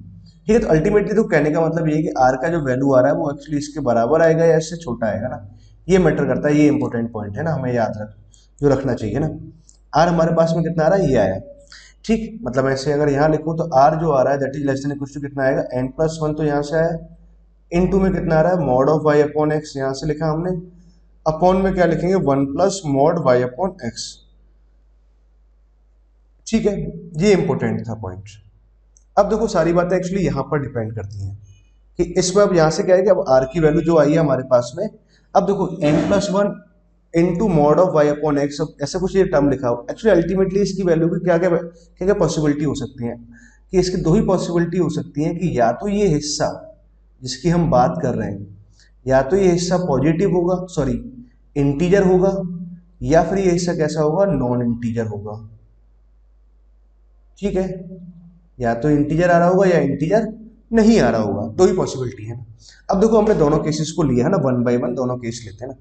[SPEAKER 1] ठीक है, तो अल्टीमेटली तो कहने का मतलब ये है कि आर का जो वैल्यू आ रहा है वो एक्चुअली इसके बराबर आएगा या इससे छोटा आएगा ना, ये मैटर करता है, ये इंपॉर्टेंट पॉइंट है ना, हमें याद जो रखना चाहिए ना। आर हमारे पास में कितना आ रहा है, ये आया, ठीक, मतलब ऐसे अगर यहाँ लिखूँ तो आर जो आ रहा है that is less than equal to कितना आएगा, एन प्लस वन तो यहाँ से आया, इन टू में कितना आ रहा है, mod of y upon x, यहाँ से लिखा हमने, अपॉन में क्या लिखेंगे, one plus mod y upon x. ठीक है, ये इंपॉर्टेंट था पॉइंट। अब देखो सारी बातें एक्चुअली यहाँ पर डिपेंड करती हैं कि इसमें अब यहाँ से क्या है कि अब आर की वैल्यू जो आई है हमारे पास में, अब देखो n plus one into mod of y upon x, ऐसा कुछ ये टर्म लिखा हो, एक्चुअली अल्टीमेटली इसकी वैल्यू की क्या क्या क्या क्या पॉसिबिलिटी हो सकती है, कि इसकी दो ही पॉसिबिलिटी हो सकती है, कि या तो ये हिस्सा जिसकी हम बात कर रहे हैं, या तो ये हिस्सा पॉजिटिव होगा, सॉरी इंटीजर होगा, या फिर ये हिस्सा कैसा होगा, नॉन इंटीजर होगा। ठीक है, या तो इंटीजर आ रहा होगा या इंटीजर नहीं आ रहा होगा, दो ही पॉसिबिलिटी है ना। अब देखो हमने दोनों केसेस को लिया है ना, 1 बाय 1 दोनों केस लेते हैं ना।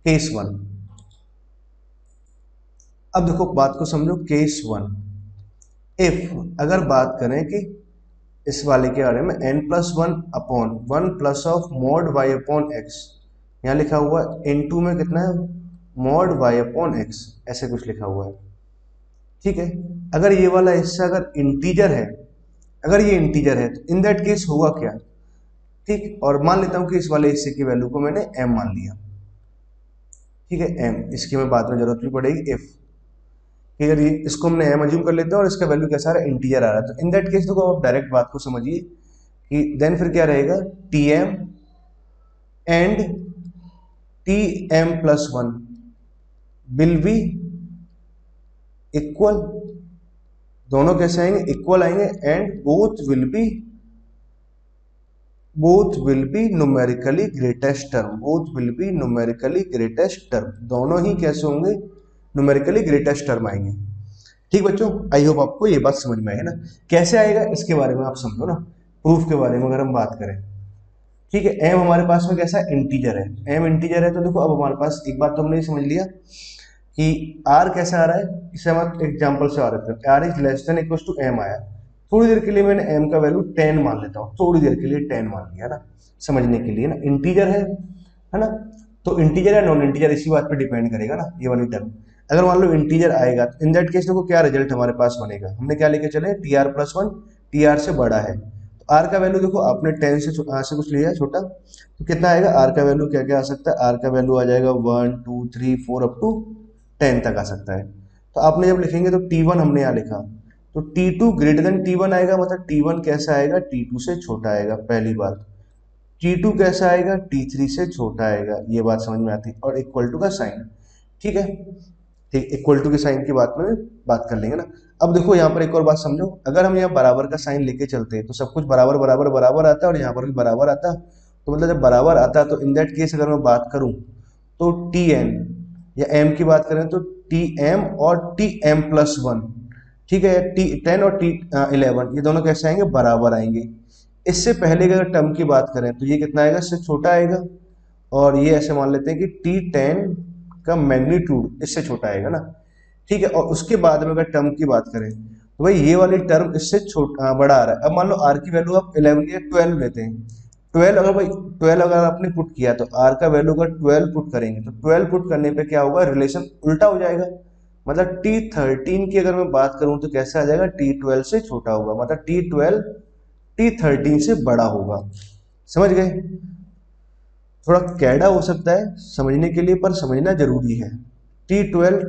[SPEAKER 1] केस 1, अब देखो बात को समझो। केस 1, इफ अगर बात करें कि इस वाले के बारे में n+1 upon 1 plus of mod y upon x, यहाँ लिखा हुआ n2 में कितना है, मॉड y अपॉन एक्स, ऐसे कुछ लिखा हुआ है। ठीक है, अगर ये वाला हिस्सा अगर इंटीजर है, अगर ये इंटीजर है तो इन दैट केस होगा क्या। ठीक, और मान लेता हूँ कि इस वाले हिस्से की वैल्यू को मैंने m मान लिया। ठीक है, m, इसकी हमें बाद में जरूरत भी पड़ेगी इफ, अगर ये इसको हमने m अज्यूम कर लेते हैं और इसका वैल्यू कैसा आ रहा है, इंटीजर आ रहा है, तो इन दैट केस देखो आप डायरेक्ट बात को समझिए कि देन फिर क्या रहेगा, tm and tm+1 will be equal, दोनों कैसे आएंगे, इक्वल आएंगे, and both will be numerically greatest term, both will be numerically greatest term, दोनों ही कैसे होंगे, न्यूमेरिकली ग्रेटेस्ट टर्म आएंगे। ठीक बच्चों, आई होप आपको ये बात समझ में आई है ना। कैसे आएगा इसके बारे में आप समझो ना, प्रूफ के बारे में अगर हम बात करें। ठीक है, m हमारे पास में कैसा इंटीजर है, m इंटीजर है, तो देखो अब हमारे पास एक बात तो हमने समझ लिया कि r कैसा आ रहा है, इसे हम एग्जांपल से आ रहे थे, r is less than equal to m आया। थोड़ी देर के लिए मैंने m का वैल्यू 10 मान लेता हूँ, थोड़ी देर के लिए 10 मान लिया ना, समझने के लिए ना, इंटीजर है ना, तो इंटीजर या नॉन इंटीजर इसी बात पे डिपेंड करेगा ना ये वाली टर्म। अगर मान लो इंटीजर आएगा तो इन दैट केस देखो क्या रिजल्ट हमारे पास बनेगा, हमने क्या लेके चले, tr+1 tr से बड़ा है, तो r का वैल्यू देखो आपने 10 से कुछ लिया छोटा, तो कितना आएगा, r का वैल्यू क्या क्या आ सकता है, r का वैल्यू आ जाएगा 1 2 3 4 अप टू 10 तक आ सकता है। तो आपने जब लिखेंगे तो t1 हमने यहाँ लिखा, तो t2 ग्रेटर देन t1 आएगा, मतलब t1 कैसा आएगा, t2 से छोटा आएगा, पहली बात। t2 कैसा आएगा, t3 से छोटा आएगा, ये बात समझ में आती है, और इक्वल टू का साइन। ठीक है, ठीक, इक्वल टू के साइन की बात में बात कर लेंगे ना। अब देखो यहाँ पर एक और बात समझो, अगर हम यहाँ बराबर का साइन लेके चलते हैं तो सब कुछ बराबर बराबर बराबर आता है, और यहाँ पर भी बराबर आता है, तो मतलब जब बराबर आता है तो इन दैट केस अगर मैं बात करूँ तो tn या m की बात करें तो tm और tm+1, ठीक है, t10 और t11 ये दोनों कैसे आएंगे, बराबर आएंगे। इससे पहले की अगर टर्म की बात करें तो ये कितना आएगा, इससे छोटा आएगा, और ये ऐसे मान लेते हैं कि t10 का मैग्नीट्यूड इससे छोटा आएगा ना। ठीक है, और उसके बाद में अगर टर्म की बात करें तो भाई ये वाली टर्म इससे छोटा बड़ा आ रहा है। अब मान लो r की वैल्यू आप 11 या 12 लेते हैं, 12 अगर भाई 12 अगर आपने पुट किया तो r का वैल्यू अगर 12 पुट करेंगे तो 12 पुट करने पे क्या होगा, रिलेशन उल्टा हो जाएगा, मतलब t13 की अगर मैं बात करूं तो कैसे आ जाएगा, t12 से छोटा होगा, मतलब t12 t13 से बड़ा होगा। समझ गए, थोड़ा कैडा हो सकता है समझने के लिए पर समझना जरूरी है। t12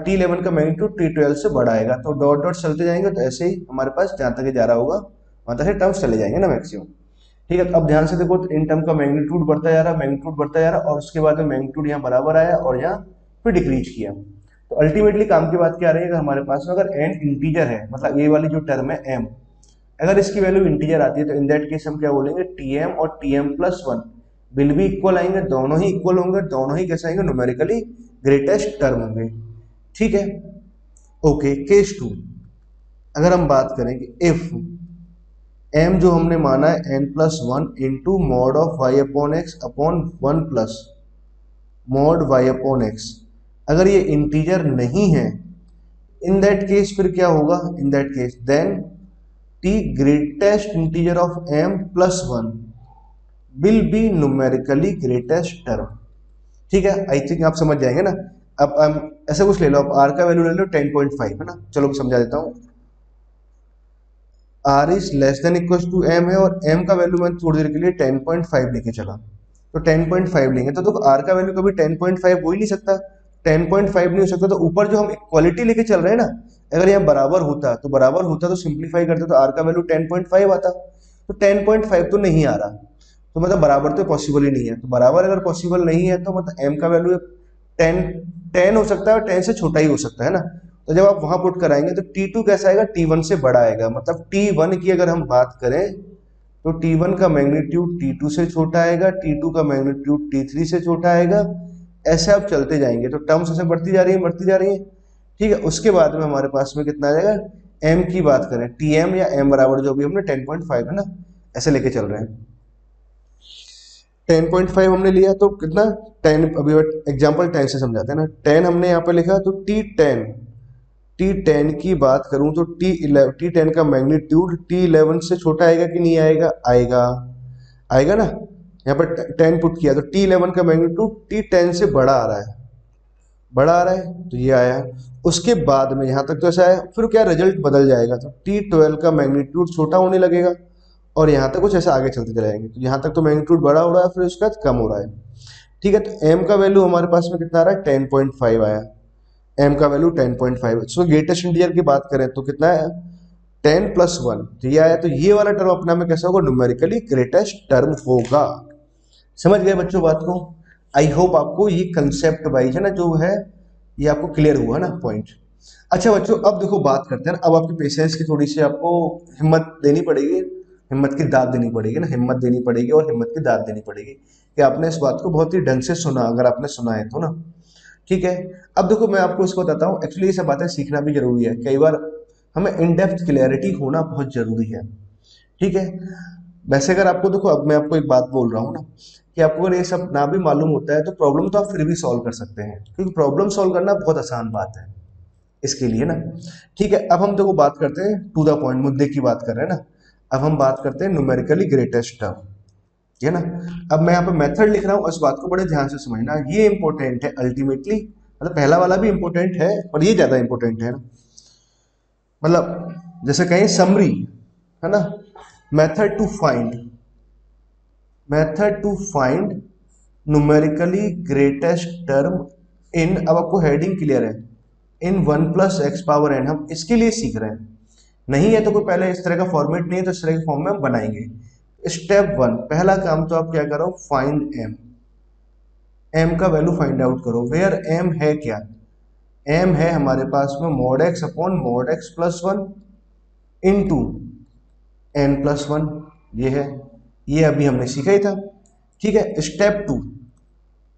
[SPEAKER 1] t11 का मैग्नीट्यूड t12 से बड़ा आएगा, तो डॉट डॉट चलते जाएंगे, तो ऐसे ही हमारे पास जहां तक जा रहा होगा वहां तक टर्म्स चले जाएंगे ना मैक्सिमम। ठीक है, अब ध्यान से देखो, तो इन टर्म का मैग्नीट्यूड बढ़ता जा रहा, मैग्नीट्यूड बढ़ता जा रहा, और उसके बाद में मैग्नीट्यूड यहाँ बराबर आया और यहाँ फिर डिक्रीज किया। तो अल्टीमेटली काम की बात क्या आ रही है, अगर हमारे पास में अगर n इंटीजर है, मतलब ये वाली जो टर्म है m, अगर इसकी वैल्यू इंटीजर आती है तो इन दैट केस हम क्या बोलेंगे, tm और tm+1 विल भी इक्वल आएंगे, दोनों ही इक्वल होंगे, दोनों ही कैसे आएंगे, न्यूमेरिकली ग्रेटेस्ट टर्म होंगे। ठीक है, ओके। केस 2, अगर हम बात करें कि इफ m जो हमने माना है n+1 into mod of y upon x upon 1 plus mod y upon x, अगर ये इंटीजर नहीं है, इन दैट केस फिर क्या होगा, in that case then t greatest integer of m+1 will be numerically greatest term. ठीक है, आई थिंक आप समझ जाएंगे ना। अब ऐसा कुछ ले लो, आप r का वैल्यू ले लो 10.5 है ना, चलो समझा देता हूँ। r is less than equal to m है, और m का वैल्यू मैं थोड़ी देर के लिए 10.5 लेके चला, तो 10.5 लेंगे, तो देखो r का वैल्यू कभी 10.5 हो ही नहीं सकता, 10.5 नहीं हो सकता, तो ऊपर जो हम इक्वालिटी लेके चल रहे हैं ना, अगर यहाँ बराबर होता तो सिंप्लीफाई करते तो r का वैल्यू 10.5 आता, तो 10.5 तो नहीं आ रहा, तो मतलब बराबर तो पॉसिबल ही नहीं है। तो बराबर अगर पॉसिबल नहीं है तो मतलब m का वैल्यू 10 हो सकता है, और 10 से छोटा ही हो सकता है ना। तो जब आप वहां पुट कराएंगे तो t2 कैसा आएगा, t1 से बड़ा आएगा, मतलब t1 की अगर हम बात करें तो t1 का मैग्नीट्यूड t2 से छोटा आएगा, t2 का मैग्नीट्यूड t3 से छोटा आएगा, ऐसे आप चलते जाएंगे, तो टर्म्स ऐसे बढ़ती जा रही है, बढ़ती जा रही है। ठीक है, उसके बाद में हमारे पास में कितना आ जाएगा, एम की बात करें, टी एम या एम बराबर जो भी हमने 10.5 है ना, ऐसे लेके चल रहे हैं। 10.5 हमने लिया तो कितना 10, अभी एग्जाम्पल 10 से समझाते हैं ना। 10 हमने यहाँ पे लिखा तो T10 की बात करूं तो T10 का मैग्नीट्यूड T11 से छोटा आएगा कि नहीं आएगा, आएगा ना। यहाँ पर 10 पुट किया तो T11 का मैग्नीट्यूड T10 से बड़ा आ रहा है, तो ये आया। उसके बाद में यहाँ तक तो ऐसा है, फिर क्या रिजल्ट बदल जाएगा, तो T12 का मैग्नीट्यूड छोटा होने लगेगा और यहाँ तक कुछ ऐसा आगे चलते चलाएंगे, तो यहाँ तक तो मैग्नीट्यूड बड़ा हो रहा है, फिर उसका कम हो रहा है। ठीक है, तो m का वैल्यू हमारे पास में कितना आ रहा है, 10.5 आया। m का वैल्यू 10.5। सो ग्रेटेस्ट इंटीजर की बात करें तो कितना है, 10+1, तो ये आया। तो ये वाला टर्म अपने में कैसा होगा, न्यूमेरिकली ग्रेटेस्ट टर्म होगा। समझ गए बच्चों बात को? आई होप आपको ये कंसेप्ट वाइज है ना जो है ये आपको क्लियर हुआ ना पॉइंट। अच्छा बच्चों, अब देखो बात करते हैं ना, अब आपकी पेशेंस की थोड़ी सी आपको हिम्मत देनी पड़ेगी, हिम्मत की दाद देनी पड़ेगी ना, हिम्मत देनी पड़ेगी और हिम्मत की दाद देनी पड़ेगी कि आपने इस बात को बहुत ही ढंग से सुना, अगर आपने सुना है तो ना। ठीक है, अब देखो मैं आपको इसको बताता हूँ, एक्चुअली ये सब बातें सीखना भी जरूरी है, कई बार हमें इन डेप्थ क्लियरिटी होना बहुत जरूरी है। ठीक है, वैसे अगर आपको देखो, अब मैं आपको एक बात बोल रहा हूँ ना कि आपको अगर ये सब ना भी मालूम होता है तो प्रॉब्लम तो आप फिर भी सॉल्व कर सकते हैं, क्योंकि प्रॉब्लम सॉल्व करना बहुत आसान बात है इसके लिए ना। ठीक है, अब हम देखो बात करते हैं टू द पॉइंट, मुद्दे की बात कर रहे हैं ना। अब हम बात करते हैं न्यूमेरिकली ग्रेटेस्ट टर्म, ठीक है ना। अब मैं यहाँ पे मेथड लिख रहा हूँ, इस बात को बड़े ध्यान से समझना, ये इंपॉर्टेंट है अल्टीमेटली, मतलब पहला वाला भी इंपॉर्टेंट है और ये ज्यादा इंपॉर्टेंट है ना। मतलब जैसे कहें समरी है ना, method to find numerically greatest term in, अब आपको हेडिंग क्लियर है, इन 1+x⁻n, हम इसके लिए सीख रहे हैं। नहीं है तो कोई पहले इस तरह का फॉर्मेट नहीं है तो इस तरह के फॉर्म में हम बनाएंगे। स्टेप 1, पहला काम तो आप क्या करो, फाइंड m का वैल्यू फाइंड आउट करो। वेयर m है क्या, m है हमारे पास में mod x upon mod x+1 into n+1, ये है, ये अभी हमने सीखा ही था। ठीक है, स्टेप 2,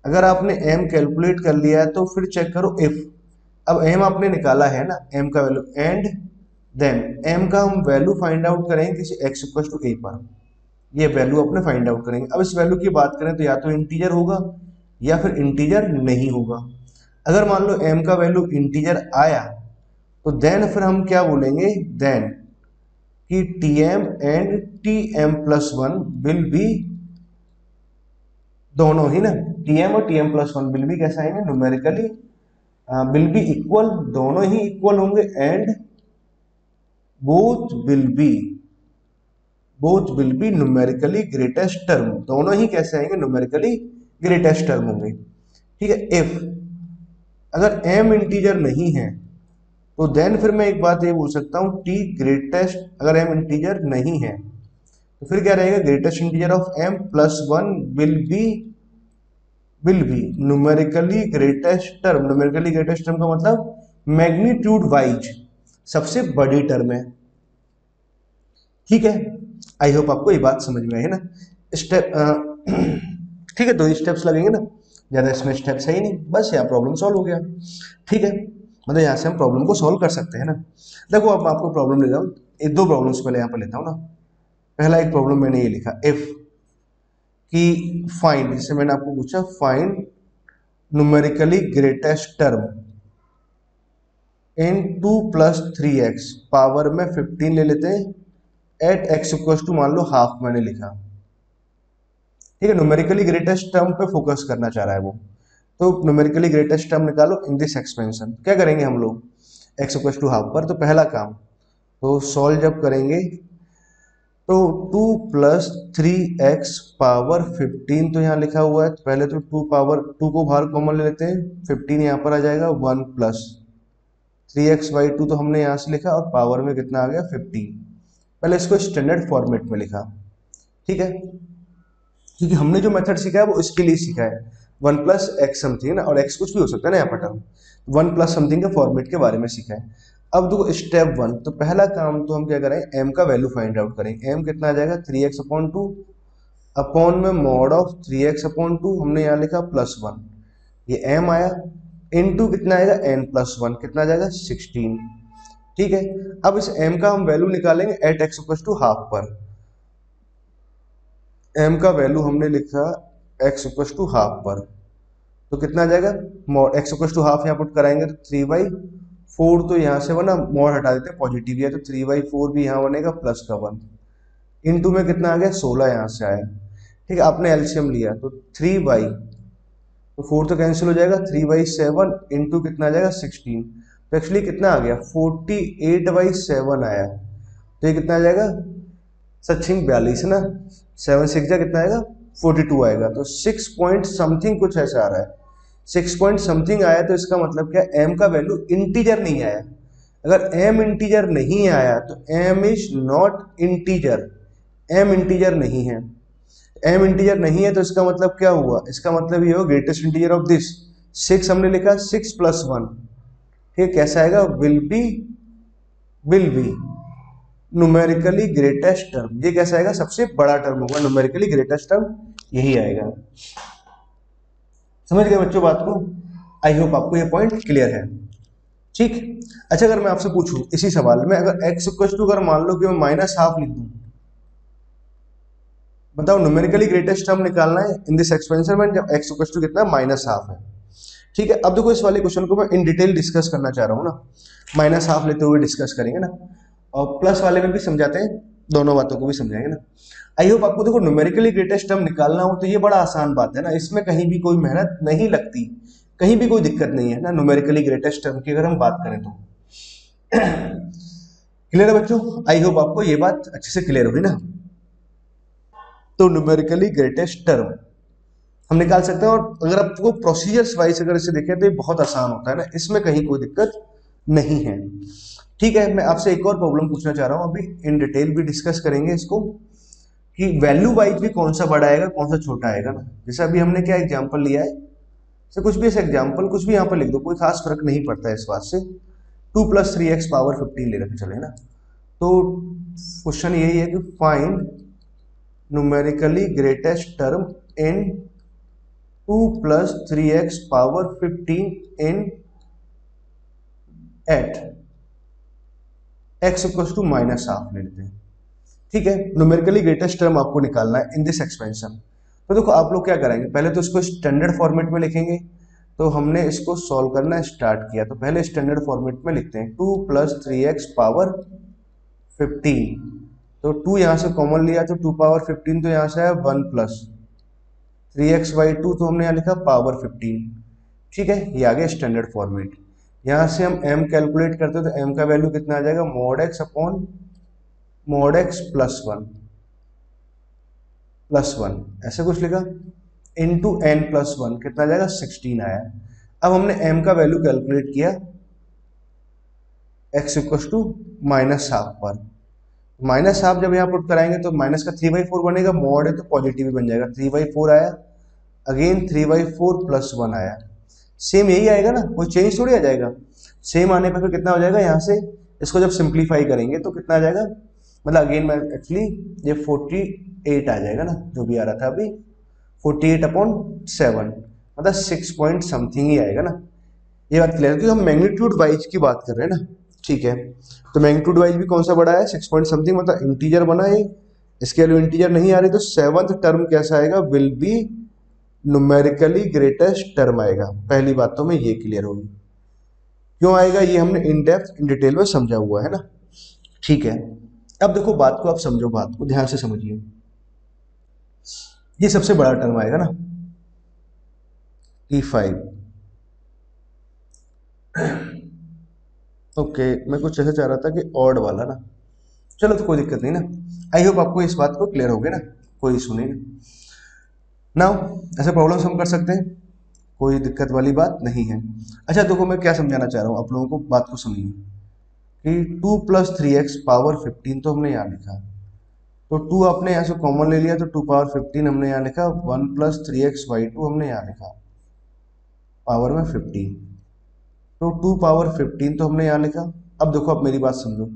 [SPEAKER 1] अगर आपने m कैलकुलेट कर लिया है तो फिर चेक करो इफ, अब m आपने निकाला है ना, m का वैल्यू, एंड देन m का हम वैल्यू फाइंड आउट करेंगे किसी x=a पर, ये वैल्यू अपने फाइंड आउट करेंगे। अब इस वैल्यू की बात करें तो या तो इंटीजर होगा या फिर इंटीजर नहीं होगा। अगर मान लो m का वैल्यू इंटीजर आया तो देन फिर हम क्या बोलेंगे, देन कि tm and tm+1 will be, दोनों ही ना, tm और tm+1 विल बी कैसा आएंगे, न्यूमेरिकली विल बी इक्वल, दोनों ही इक्वल होंगे, and both will be numerically greatest term, दोनों ही कैसे आएंगे, न्यूमेरिकली ग्रेटेस्ट टर्म होंगे। ठीक है, इफ अगर m इंटीजर नहीं है तो देन फिर मैं एक बात ये बोल सकता हूं, t ग्रेटेस्ट, अगर m इंटीजर नहीं है तो फिर क्या रहेगा, greatest integer of m+1 will be numerically greatest term. Numerically greatest term का मतलब मैग्नीट्यूड वाइज सबसे बड़ी टर्म है। ठीक है, आई होप आपको ये बात समझ में आई है ना। स्टेप ठीक है, 2 स्टेप्स लगेंगे ना, ज्यादा इसमें स्टेप्स है ही नहीं, बस यहाँ प्रॉब्लम सॉल्व हो गया। ठीक है, मतलब यहाँ से हम प्रॉब्लम को सॉल्व कर सकते हैं ना। देखो अब आपको प्रॉब्लम ले जाऊँ, एक 2 प्रॉब्लम्स पहले यहाँ पर लेता हूँ ना। पहला एक प्रॉब्लम मैंने ये लिखा, इफ कि फाइंड, जिससे मैंने आपको पूछा फाइंड न्यूमेरिकली ग्रेटेस्ट टर्म इन 2+3x, पावर में 15 ले लेते हैं, एट x मान लो हाफ मैंने लिखा। ठीक है, न्यूमेरिकली ग्रेटेस्ट टर्म पे फोकस करना चाह रहा है वो, तो न्यूमेरिकली ग्रेटेस्ट टर्म निकालो इन दिस एक्सपेंशन। क्या करेंगे हम लोग, x=हाफ पर, तो पहला काम तो सॉल्व जब करेंगे तो 2+3x पावर 15 तो यहाँ लिखा हुआ है, तो पहले तो 2 को बाहर कॉमन ले लेते हैं, 15 यहाँ पर आ जाएगा, 1+3x/2 तो हमने यहाँ से लिखा और पावर में कितना आ गया 15। पहले इसको स्टैंडर्ड फॉर्मेट में लिखा। ठीक है, क्योंकि हमने जो मेथड सीखा है वो इसके लिए सीखा है, 1+x समथिंग ना, और x कुछ भी हो सकता है ना यहाँ पर टर्म, 1+ समथिंग के फॉर्मेट के बारे में सीखा है। अब देखो स्टेप 1, तो पहला काम तो हम क्या करें, m का वैल्यू फाइंड आउट करें। m कितना आ जाएगा, 3x/2 अपॉन में mod ऑफ 3x/2, हमने यहाँ लिखा +1, ये m आया, इनटू कितना आएगा n+1, कितना आ जाएगा 16, ठीक है, अब इस m का हम वैल्यू निकालेंगे at x equal to half पर। m का वैल्यू हमने लिखा x इक्वल टू हाफ पर, तो कितना आ जाएगा, mod x equal to half यहाँ पुट कराएंगे तो 3/4, तो यहाँ से बना मॉड हटा देते हैं पॉजिटिव है तो 3/4 भी यहाँ बनेगा प्लस का 1 इनटू में कितना आ गया 16 यहाँ से आया। ठीक है, आपने एलसीएम लिया तो 3 तो 4 तो कैंसिल हो जाएगा, 3/7 इंटू कितना आ जाएगा 16, तो एक्चुअली कितना आ गया 48/7 आया। तो ये कितना आ जाएगा, सचिन 42 ना, 7 6 जा कितना आएगा 42 आएगा, तो 6 पॉइंट समथिंग कुछ ऐसा आ रहा है, 6 पॉइंट समथिंग आया। तो इसका मतलब क्या, m का वैल्यू इंटीजर नहीं आया। अगर m इंटीजर नहीं आया तो m is not integer, m integer नहीं है। m इंटीजर नहीं है तो इसका मतलब क्या हुआ, इसका मतलब ये हो ग्रेटेस्ट इंटीजर ऑफ दिस 6 हमने लिखा 6 + 1, ठीक है, कैसा आएगा, will be numerically greatest term. ये कैसा आएगा, सबसे बड़ा टर्म होगा, न्यूमेरिकली ग्रेटेस्ट टर्म यही आएगा। समझ गए बच्चों बात को, आई होप आपको ये पॉइंट क्लियर है। ठीक, अच्छा अगर मैं आपसे पूछूं इसी सवाल में, अगर x इक्वल टू, अगर मान लो कि मैं -½ लिख दूं, बताओ न्यूमेरिकली ग्रेटेस्ट टर्म निकालना है इन दिस एक्सपेंशन में जब x इक्वल टू कितना -½ है। ठीक है, अब देखो इस वाले क्वेश्चन को मैं इन डिटेल डिस्कस करना चाह रहा हूँ ना, -½ लेते हुए डिस्कस करेंगे ना, और प्लस वाले में भी समझाते हैं, दोनों बातों को भी समझाएंगे ना। आई होप आपको देखो न्यूमेरिकली ग्रेटेस्ट टर्म निकालना हो तो ये बड़ा आसान बात है ना, इसमें कहीं भी कोई मेहनत नहीं लगती, कहीं भी कोई दिक्कत नहीं है ना, न्यूमेरिकली ग्रेटेस्ट टर्म की अगर हम बात करें तो। क्लियर है बच्चों, आई होप आपको ये बात अच्छे से क्लियर हुई ना। तो न्यूमेरिकली ग्रेटेस्ट टर्म हम निकाल सकते हैं, और अगर आपको प्रोसीजर्स वाइज अगर इसे देखें तो ये बहुत आसान होता है ना, इसमें कहीं कोई दिक्कत नहीं है। ठीक है, मैं आपसे एक और प्रॉब्लम पूछना चाह रहा हूं, अभी इन डिटेल भी डिस्कस करेंगे इसको कि वैल्यू वाइज भी कौन सा बड़ा आएगा कौन सा छोटा आएगा ना। जैसे अभी हमने क्या एग्जांपल लिया है, तो कुछ भी ऐसा एग्जांपल कुछ भी यहाँ पर लिख दो, कोई खास फर्क नहीं पड़ता है इस बात से। 2 + 3x पावर 15 ले रखे चले ना, तो क्वेश्चन यही है कि find numerically greatest term in 2 + 3x power 15 in at x equal to -½ ले लेते हैं। ठीक है, न्यूमेरिकली ग्रेटेस्ट टर्म आपको निकालना है इन दिस एक्सपेंशन। तो देखो आप लोग क्या करेंगे, पहले तो इसको स्टैंडर्ड फॉर्मेट में लिखेंगे, तो हमने इसको सॉल्व करना स्टार्ट किया, तो पहले स्टैंडर्ड फॉर्मेट में लिखते हैं 2 + 3x पावर 15, तो 2 यहाँ से कॉमन लिया तो 2 पावर 15, तो यहाँ से आया 1 + 3x/2, तो हमने यहाँ लिखा पावर 15। ठीक है, ये आ गया स्टैंडर्ड फॉर्मेट। यहाँ से हम m कैलकुलेट करते हैं तो m का वैल्यू कितना आ जाएगा, mod x upon mod x +1 ऐसे कुछ लिखा, इंटू n + 1 कितना आ जाएगा 16 आया। अब हमने m का वैल्यू कैलकुलेट किया x इक्वल टू -½ पर, -½ जब यहाँ पुट कराएंगे तो माइनस का 3/4 बनेगा, मॉड है तो पॉजिटिव बन जाएगा, 3/4 आया, अगेन 3/4 + 1 आया, सेम यही आएगा ना, कोई चेंज थोड़ी आ जाएगा। सेम आने पर फिर कितना हो जाएगा, यहाँ से इसको जब सिंप्लीफाई करेंगे तो कितना आ जाएगा, मतलब अगेन मैं एक्चुअली ये 48 आ जाएगा ना, जो भी आ रहा था अभी 48/7, मतलब 6 पॉइंट समथिंग ही आएगा ना। ये बात क्लियर है, क्योंकि हम मैग्नीट्यूड वाइज की बात कर रहे हैं ना। ठीक है, तो मैग्नीट्यूड वाइज भी कौन सा बड़ा है, 6 पॉइंट समथिंग, मतलब इंटीजर बना है, इसके वैल्यू इंटीजर नहीं आ रही, तो 7th टर्म कैसा आएगा, will be numerically greatest term आएगा। पहली बात तो में ये क्लियर होगी, क्यों आएगा ये हमने इन डेप्थ इन डिटेल में समझा हुआ है ना। ठीक है, अब देखो बात को आप समझो, बात को ध्यान से समझिए, ये सबसे बड़ा टर्म आएगा ना T5। ओके, मैं कुछ ऐसा चाह रहा था कि ऑड वाला ना, चलो तो कोई दिक्कत नहीं ना, आई होप आपको इस बात को क्लियर हो गया ना, कोई इशू नहीं ना। नाउ ऐसे प्रॉब्लम्स हम कर सकते हैं, कोई दिक्कत वाली बात नहीं है। अच्छा देखो मैं क्या समझाना चाह रहा हूँ आप लोगों को, बात को सुनिए कि 2 + 3x पावर 15 तो हमने यहाँ लिखा, तो 2 आपने यहाँ से कॉमन ले लिया, तो 2 पावर 15 हमने यहाँ लिखा, 1 + 3x/2 हमने यहाँ लिखा, पावर में 15, तो 2 पावर 15 तो हमने यहाँ लिखा। अब देखो आप मेरी बात समझो,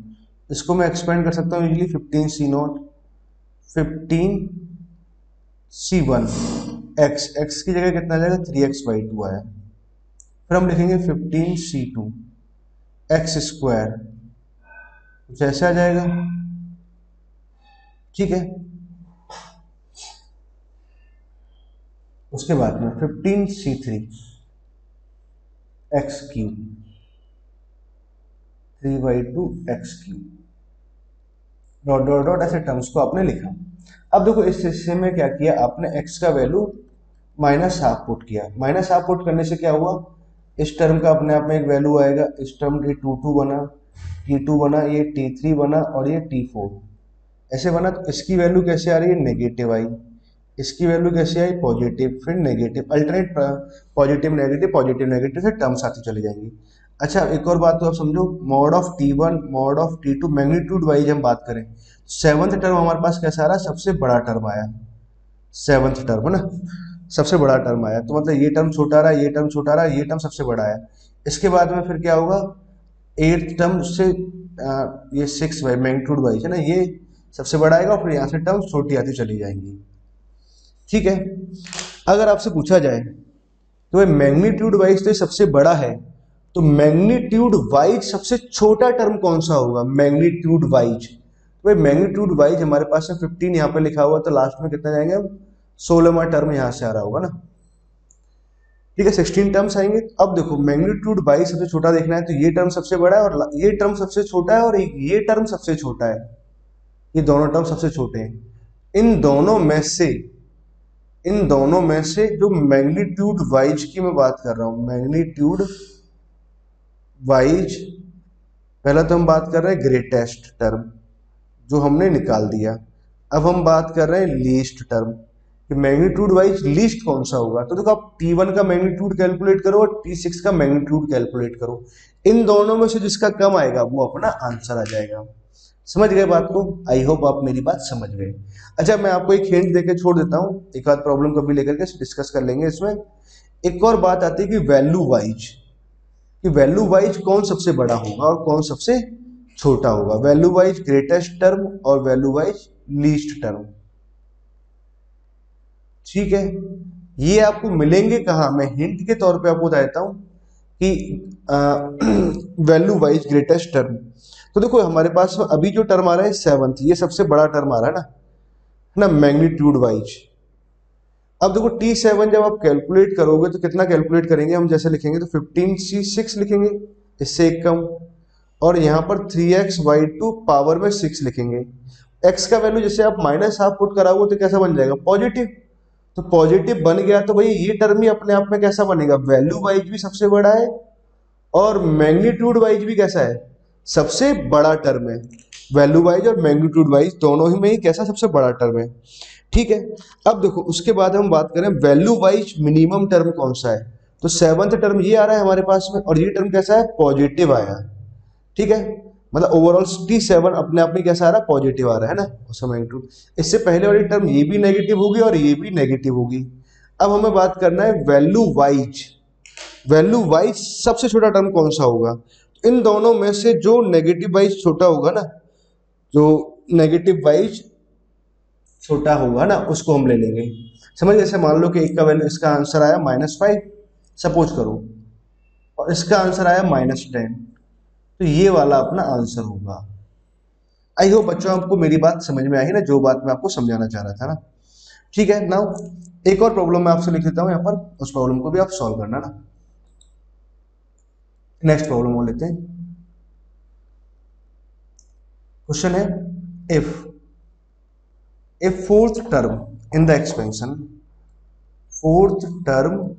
[SPEAKER 1] इसको मैं एक्सपेंड कर सकता हूँ इजीली, 15c0 15c1 x की जगह कितना आ जाएगा 3x/2 आया, फिर हम लिखेंगे 15c2 x² कुछ ऐसे आ जाएगा, ठीक है। उसके बाद में 15c3 x cube 3/2 x cube dot dot dot ऐसे टर्म्स को आपने लिखा। अब देखो इस हिस्से में क्या किया आपने, x का वैल्यू -हाफ पुट किया। -हाफ पुट करने से क्या हुआ, इस टर्म का अपने आप में एक वैल्यू आएगा, इस टर्म ये T2 बना, T2 बना, ये T3 बना और ये T4 ऐसे बना। तो इसकी वैल्यू कैसे आ रही है, नेगेटिव आई, इसकी वैल्यू कैसे आई, पॉजिटिव, फिर नेगेटिव, अल्टरनेट पॉजिटिव नेगेटिव से टर्म्स आती चली जाएंगी। अच्छा एक और बात तो आप समझो, mod of T1 mod of T2 magnitude wise हम बात करें, सेवंथ टर्म हमारे पास कैसा आ रहा है, सबसे बड़ा टर्म आया, सेवंथ टर्म है ना, सबसे बड़ा टर्म आया। तो मतलब ये टर्म छोटा रहा, ये टर्म छोटा रहा, ये टर्म सबसे बड़ा है। इसके बाद में फिर क्या होगा, एट्थ टर्म से ये 6 वाई मैग्नीट्यूड वाइज है ना, ये सबसे बड़ा आएगा और फिर यहाँ से टर्म छोटी आती चली जाएंगी, ठीक है। अगर आपसे पूछा जाए तो मैग्नीट्यूड वाइज तो सबसे बड़ा है, तो मैग्नीट्यूड वाइज सबसे छोटा टर्म कौन सा होगा, मैग्नीट्यूड वाइज। तो मैग्नीट्यूड वाइज हमारे पास है 15 यहाँ पे लिखा हुआ, तो लास्ट में कितना जाएंगे हम, 16वां टर्म यहाँ से आ रहा होगा ना, ठीक है, 16 टर्म्स आएंगे। अब देखो मैग्नीट्यूड वाइज सबसे छोटा देखना है, तो ये टर्म सबसे बड़ा है और ये टर्म सबसे छोटा है और ये टर्म सबसे छोटा है, ये दोनों टर्म सबसे छोटे हैं। इन दोनों में से जो मैग्नीट्यूड वाइज की मैं बात कर रहा हूं, मैग्नीट्यूड वाइज, पहला तो हम बात कर रहे हैं ग्रेटेस्ट टर्म जो हमने निकाल दिया। अब हम बात कर रहे हैं लीस्ट टर्म कि मैग्नीट्यूड वाइज लीस्ट कौन सा होगा। तो देखो आप T1 का मैग्नीट्यूड कैलकुलेट करो और T6 का मैग्नीट्यूड कैलकुलेट करो, इन दोनों में से जिसका कम आएगा वो अपना आंसर आ जाएगा। समझ गए बात को, आई होप आप मेरी बात समझ गए। अच्छा मैं आपको एक हिंट देकर छोड़ देता हूँ, एक आध प्रॉब्लम कभी लेकर के डिस्कस कर लेंगे इसमें। एक और बात आती है कि वैल्यू वाइज, कि वैल्यू वाइज कौन सबसे बड़ा होगा और कौन सबसे छोटा होगा, वैल्यू वाइज ग्रेटेस्ट टर्म और वैल्यू वाइज लीस्ट टर्म, ठीक है। ये आपको मिलेंगे कहाँ, मैं हिंट के तौर पे आपको बता देता हूँ कि वैल्यू वाइज ग्रेटेस्ट टर्म। तो देखो हमारे पास अभी जो टर्म आ रहा है सेवंथ, ये सबसे बड़ा टर्म आ रहा है ना मैग्नीट्यूड वाइज। अब देखो T7 जब आप कैलकुलेट करोगे तो कितना कैलकुलेट करेंगे हम, जैसे लिखेंगे तो 15C6 लिखेंगे, इससे एक कम, और यहाँ पर 3x/2 पावर में 6 लिखेंगे। x का वैल्यू जैसे आप -हाफ पुट कराओगे तो कैसा बन जाएगा, पॉजिटिव। तो पॉजिटिव बन गया तो भाई ये टर्म ही अपने आप में कैसा बनेगा, वैल्यू वाइज भी सबसे बड़ा है और मैग्नीट्यूड वाइज भी कैसा है, सबसे बड़ा टर्म है। वैल्यू वाइज और मैग्नीट्यूड वाइज दोनों ही में ही कैसा सबसे बड़ा टर्म है, ठीक है। अब देखो उसके बाद हम बात करें वैल्यू वाइज मिनिमम टर्म कौन सा है, तो सेवंथ टर्म ये आ रहा है हमारे पास में और ये टर्म कैसा है, पॉजिटिव आया, ठीक है। मतलब ओवरऑल T7 अपने आप में कैसा आ रहा है, पॉजिटिव आ रहा है ना उसका मैग्नीट्यूड। इससे पहले वाली टर्म ये भी नेगेटिव होगी और ये भी नेगेटिव होगी। अब हमें बात करना है वैल्यू वाइज, वैल्यू वाइज सबसे छोटा टर्म कौन सा होगा। इन दोनों में से जो नेगेटिव वाइज छोटा होगा ना, जो नेगेटिव वाइज छोटा होगा ना उसको हम ले लेंगे। समझ, जैसे मान लो कि एक का वैल्यू, इसका आंसर आया -5 सपोज करो और इसका आंसर आया -10, तो ये वाला अपना आंसर होगा। आई होप बच्चों आपको मेरी बात समझ में आई ना, जो बात मैं आपको समझाना चाह रहा था ना, ठीक है। नाउ एक और प्रॉब्लम मैं आपसे लिख देता हूं यहाँ पर, उस प्रॉब्लम को भी आप सॉल्व करना ना। नेक्स्ट प्रॉब्लम वो लेते हैं। क्वेश्चन है, if fourth term in the expansion, fourth term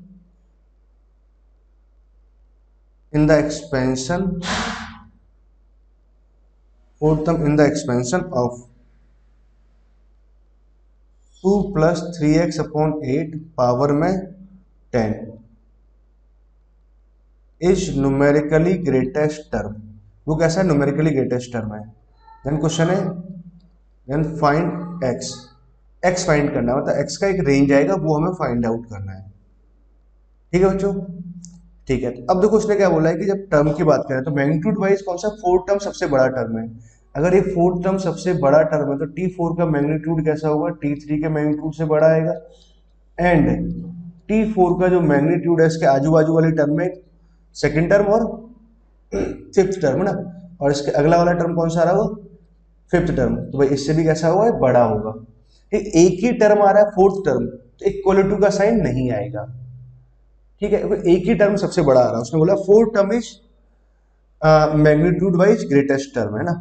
[SPEAKER 1] in the expansion, fourth term in the expansion of 2 + 3x/8 power में 10 इज न्यूमेरिकली ग्रेटेस्ट टर्म। वो कैसा है, न्यूमेरिकली ग्रेटेस्ट टर्म है। देन क्वेश्चन है, then find x, x find करना है, मतलब x का एक रेंज आएगा वो हमें फाइंड आउट करना है, ठीक है बच्चों, ठीक है। अब देखो उसने क्या बोला है कि जब टर्म की बात करें तो मैग्नीट्यूड वाइज कौन सा, फोर्थ टर्म सबसे बड़ा टर्म है। अगर ये फोर्थ टर्म सबसे बड़ा टर्म है तो T4 का मैग्नीट्यूड कैसा होगा, T3 के मैग्नीट्यूड से बड़ा आएगा। एंड T4 का जो मैग्नीट्यूड है इसके आजू बाजू वाली टर्म में सेकेंड टर्म और फिफ्थ टर्म है ना, और इसके अगला वाला टर्म कौन सा आ रहा है, वो फिफ्थ टर्म, तो भाई इससे भी कैसा होगा, बड़ा होगा। ठीक, एक ही टर्म आ रहा है फोर्थ टर्म, तो इक्वल टू का साइन नहीं आएगा। ठीक है, एक ही टर्म सबसे बड़ा आ रहा है, उसने बोला fourth term is magnitude wise greatest term, है ना,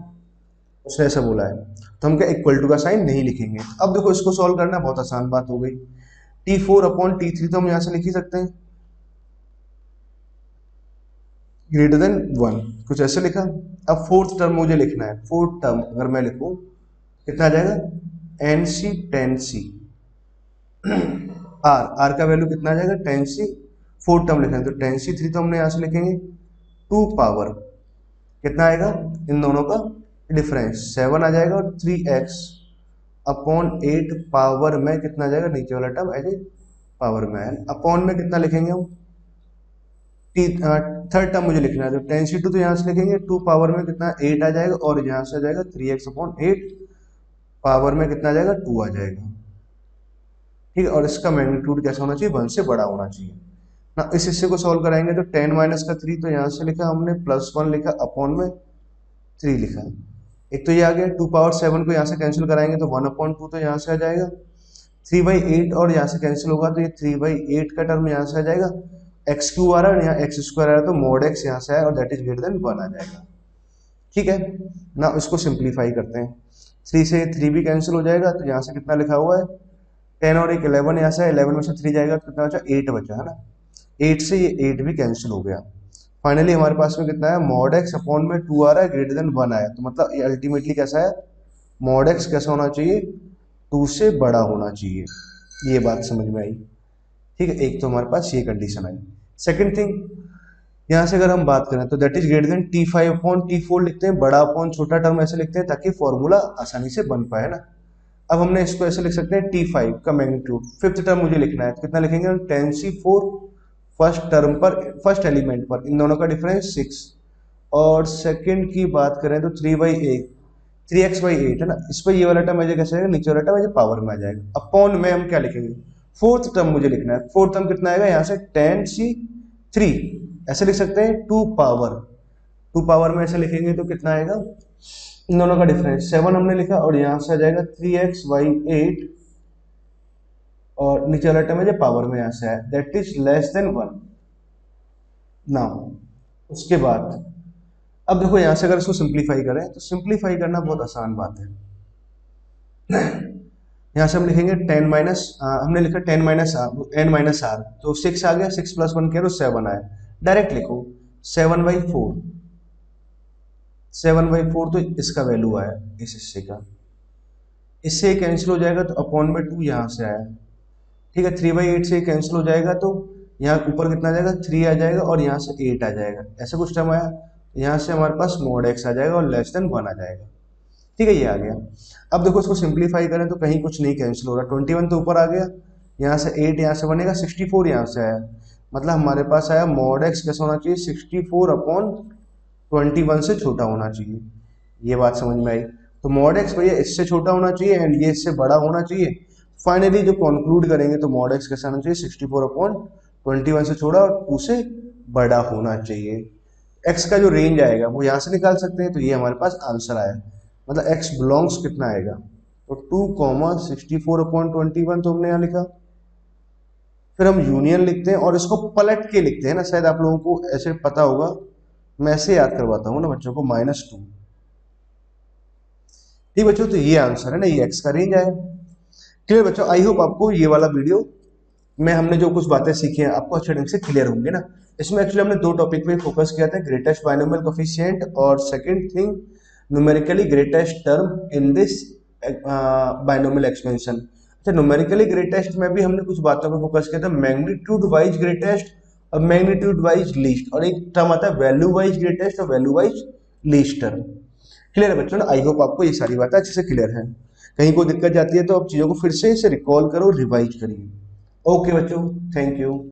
[SPEAKER 1] उसने ऐसा बोला है, तो हम क्या इक्वल टू का साइन नहीं लिखेंगे। अब देखो इसको सॉल्व करना बहुत आसान बात हो गई। T4/T3 तो हम यहां से लिख ही सकते हैं, ग्रेटर देन 1, कुछ ऐसे लिखा। अब फोर्थ टर्म मुझे लिखना है, फोर्थ टर्म अगर मैं लिखूं कितना आ जाएगा, NC tan C, आर का वैल्यू कितना आ जाएगा, tan C, फोर्थ टर्म लिखना है तो tan C3 तो हमने यहां से लिखेंगे 2 पावर कितना आएगा, इन दोनों का डिफरेंस 7 आ जाएगा, और 3x/8 पावर में कितना आ जाएगा, नीचे वाला टर्म एज ए पावर में, अपॉन में कितना लिखेंगे हम, थर्ड टर्म मुझे लिखना है तो tan C2 तो यहाँ से लिखेंगे 2 पावर में कितना 8 आ जाएगा, और यहाँ से आ जाएगा 3x/8 पावर में कितना आ जाएगा, 2 आ जाएगा। ठीक है, और इसका मैग्नीट्यूड कैसा होना चाहिए, 1 से बड़ा होना चाहिए ना। इस हिस्से को सॉल्व कराएंगे तो 10 माइनस का 3 तो यहाँ से लिखा हमने, +1 लिखा, अपॉन में 3 लिखा। एक तो ये आ गया, 2 पावर 7 को यहाँ से कैंसिल कराएंगे तो 1/2 तो यहाँ से आ जाएगा, 3/8 और यहाँ से कैंसिल होगा तो ये 3/8 का टर्म यहाँ से आ जाएगा, x³ आ रहा है और यहाँ x² आ रहा है तो mod x यहाँ से आया और दैट इज ग्रेटर देन 1 आ जाएगा। ठीक है ना, इसको सिंप्लीफाई करते हैं, 3 से 3 भी कैंसिल हो जाएगा तो यहाँ से कितना लिखा हुआ है, 10 और 1 11 यहाँ से 11 में से 3 जाएगा तो कितना बचा, 8 बचा, है ना, 8 से ये 8 भी कैंसिल हो गया। फाइनली हमारे पास में कितना है, mod x अपॉन में 2 आ रहा है, ग्रेटर देन 1 आया, तो मतलब ये अल्टीमेटली कैसा है, mod x कैसा होना चाहिए, 2 से बड़ा होना चाहिए। ये बात समझ में आई। ठीक है, एक तो हमारे पास ये कंडीशन आई। सेकंड थिंग, यहाँ से अगर हम बात करें तो that is greater then T5/T4 लिखते हैं, बड़ा अपॉन छोटा टर्म ऐसे लिखते हैं ताकि फॉर्मूला आसानी से बन पाए ना। अब हमने इसको ऐसे लिख सकते हैं, T5 का मैग्नीट्यूड, फिफ्थ टर्म मुझे लिखना है तो कितना लिखेंगे, tan C4 फर्स्ट टर्म पर, फर्स्ट एलिमेंट पर, इन दोनों का डिफरेंस 6, और सेकंड की बात करें तो 3x/8 है ना, इस पर ये वाला टर्म ऐसे कैसे आएगा, नीचे वाला टर्म ऐसे पावर में आ जाएगा, अपॉन में हम क्या लिखेंगे, फोर्थ टर्म मुझे लिखना है, फोर्थ टर्म कितना आएगा, यहाँ से tan C3 ऐसे लिख सकते हैं, 2 पावर में ऐसे लिखेंगे तो कितना आएगा, इन दोनों का डिफरेंस 7 हमने लिखा, और यहाँ से आ जाएगा 3x/8 और नीचे वाला टर्म है पावर में यहाँ से आया, that is less then 1। Now उसके बाद अब देखो यहाँ से अगर इसको सिंप्लीफाई करें तो सिंप्लीफाई करना बहुत आसान बात है। यहाँ से हम लिखेंगे 10 माइनस, हमने लिखा 10 माइनस n माइनस आर, तो 6 आ गया, 6 + 1 किया तो 7 आया, डायरेक्ट लिखो 7/4, 7/4 तो इसका वैल्यू आया इस हिस्से का, इससे कैंसिल हो जाएगा तो अपॉन में 2 यहाँ से आया। ठीक है, 3/8 से कैंसिल हो जाएगा तो यहाँ ऊपर कितना आ जाएगा, 3 आ जाएगा और यहाँ से 8 आ जाएगा, ऐसा कुछ टर्म आया, यहाँ से हमारे पास mod x आ जाएगा और लेस देन 1 आ जाएगा। ठीक है, ये आ गया। अब देखो इसको सिंप्लीफाई करें तो कहीं कुछ नहीं कैंसिल हो रहा, 21 तो ऊपर आ गया, यहाँ से 8 यहाँ से बनेगा, 64 यहाँ से आया, मतलब हमारे पास आया mod x कैसा होना चाहिए, 64/21 से छोटा होना चाहिए। ये बात समझ में आई। तो mod x भैया इससे छोटा होना चाहिए एंड ये इससे बड़ा होना चाहिए। फाइनली जो कंक्लूड करेंगे तो mod x कैसा होना चाहिए, 64/21 से छोटा और 2 से बड़ा होना चाहिए। x का जो रेंज आएगा वो यहाँ से निकाल सकते हैं, तो ये हमारे पास आंसर आया, मतलब x बिलोंग्स कितना आएगा, तो 2, 64/21 तो हमने यहाँ लिखा। फिर हम यूनियन लिखते हैं और इसको पलट के लिखते हैं ना, शायद आप लोगों को ऐसे पता होगा, मैं ऐसे याद करवाता हूँ ना बच्चों को, -2। ठीक बच्चों, तो ये आंसर है ना, ये x का रेंज आया। क्लियर बच्चों, आई होप आपको ये वाला वीडियो में हमने जो कुछ बातें सीखी हैं आपको अच्छे ढंग से क्लियर होंगे ना। इसमें एक्चुअली हमने 2 टॉपिक पे फोकस किया था, ग्रेटेस्ट बाइनोमियल कोफिशिएंट और second thing numerically greatest term in this binomial expansion. अच्छा, न्यूमेरिकली ग्रेटेस्ट में भी हमने कुछ बातों पे फोकस किया था, मैग्नीट्यूड वाइज ग्रेटेस्ट और मैग्नीट्यूड वाइज लीस्ट, और एक टर्म आता है वैल्यू वाइज ग्रेटेस्ट और value wise least term. Clear है बच्चों ना, आई होप आपको ये सारी बातें अच्छे से क्लियर है। कहीं कोई दिक्कत जाती है तो आप चीजों को फिर से इसे रिकॉल करो, रिवाइज करिए। ओके बच्चों, थैंक यू।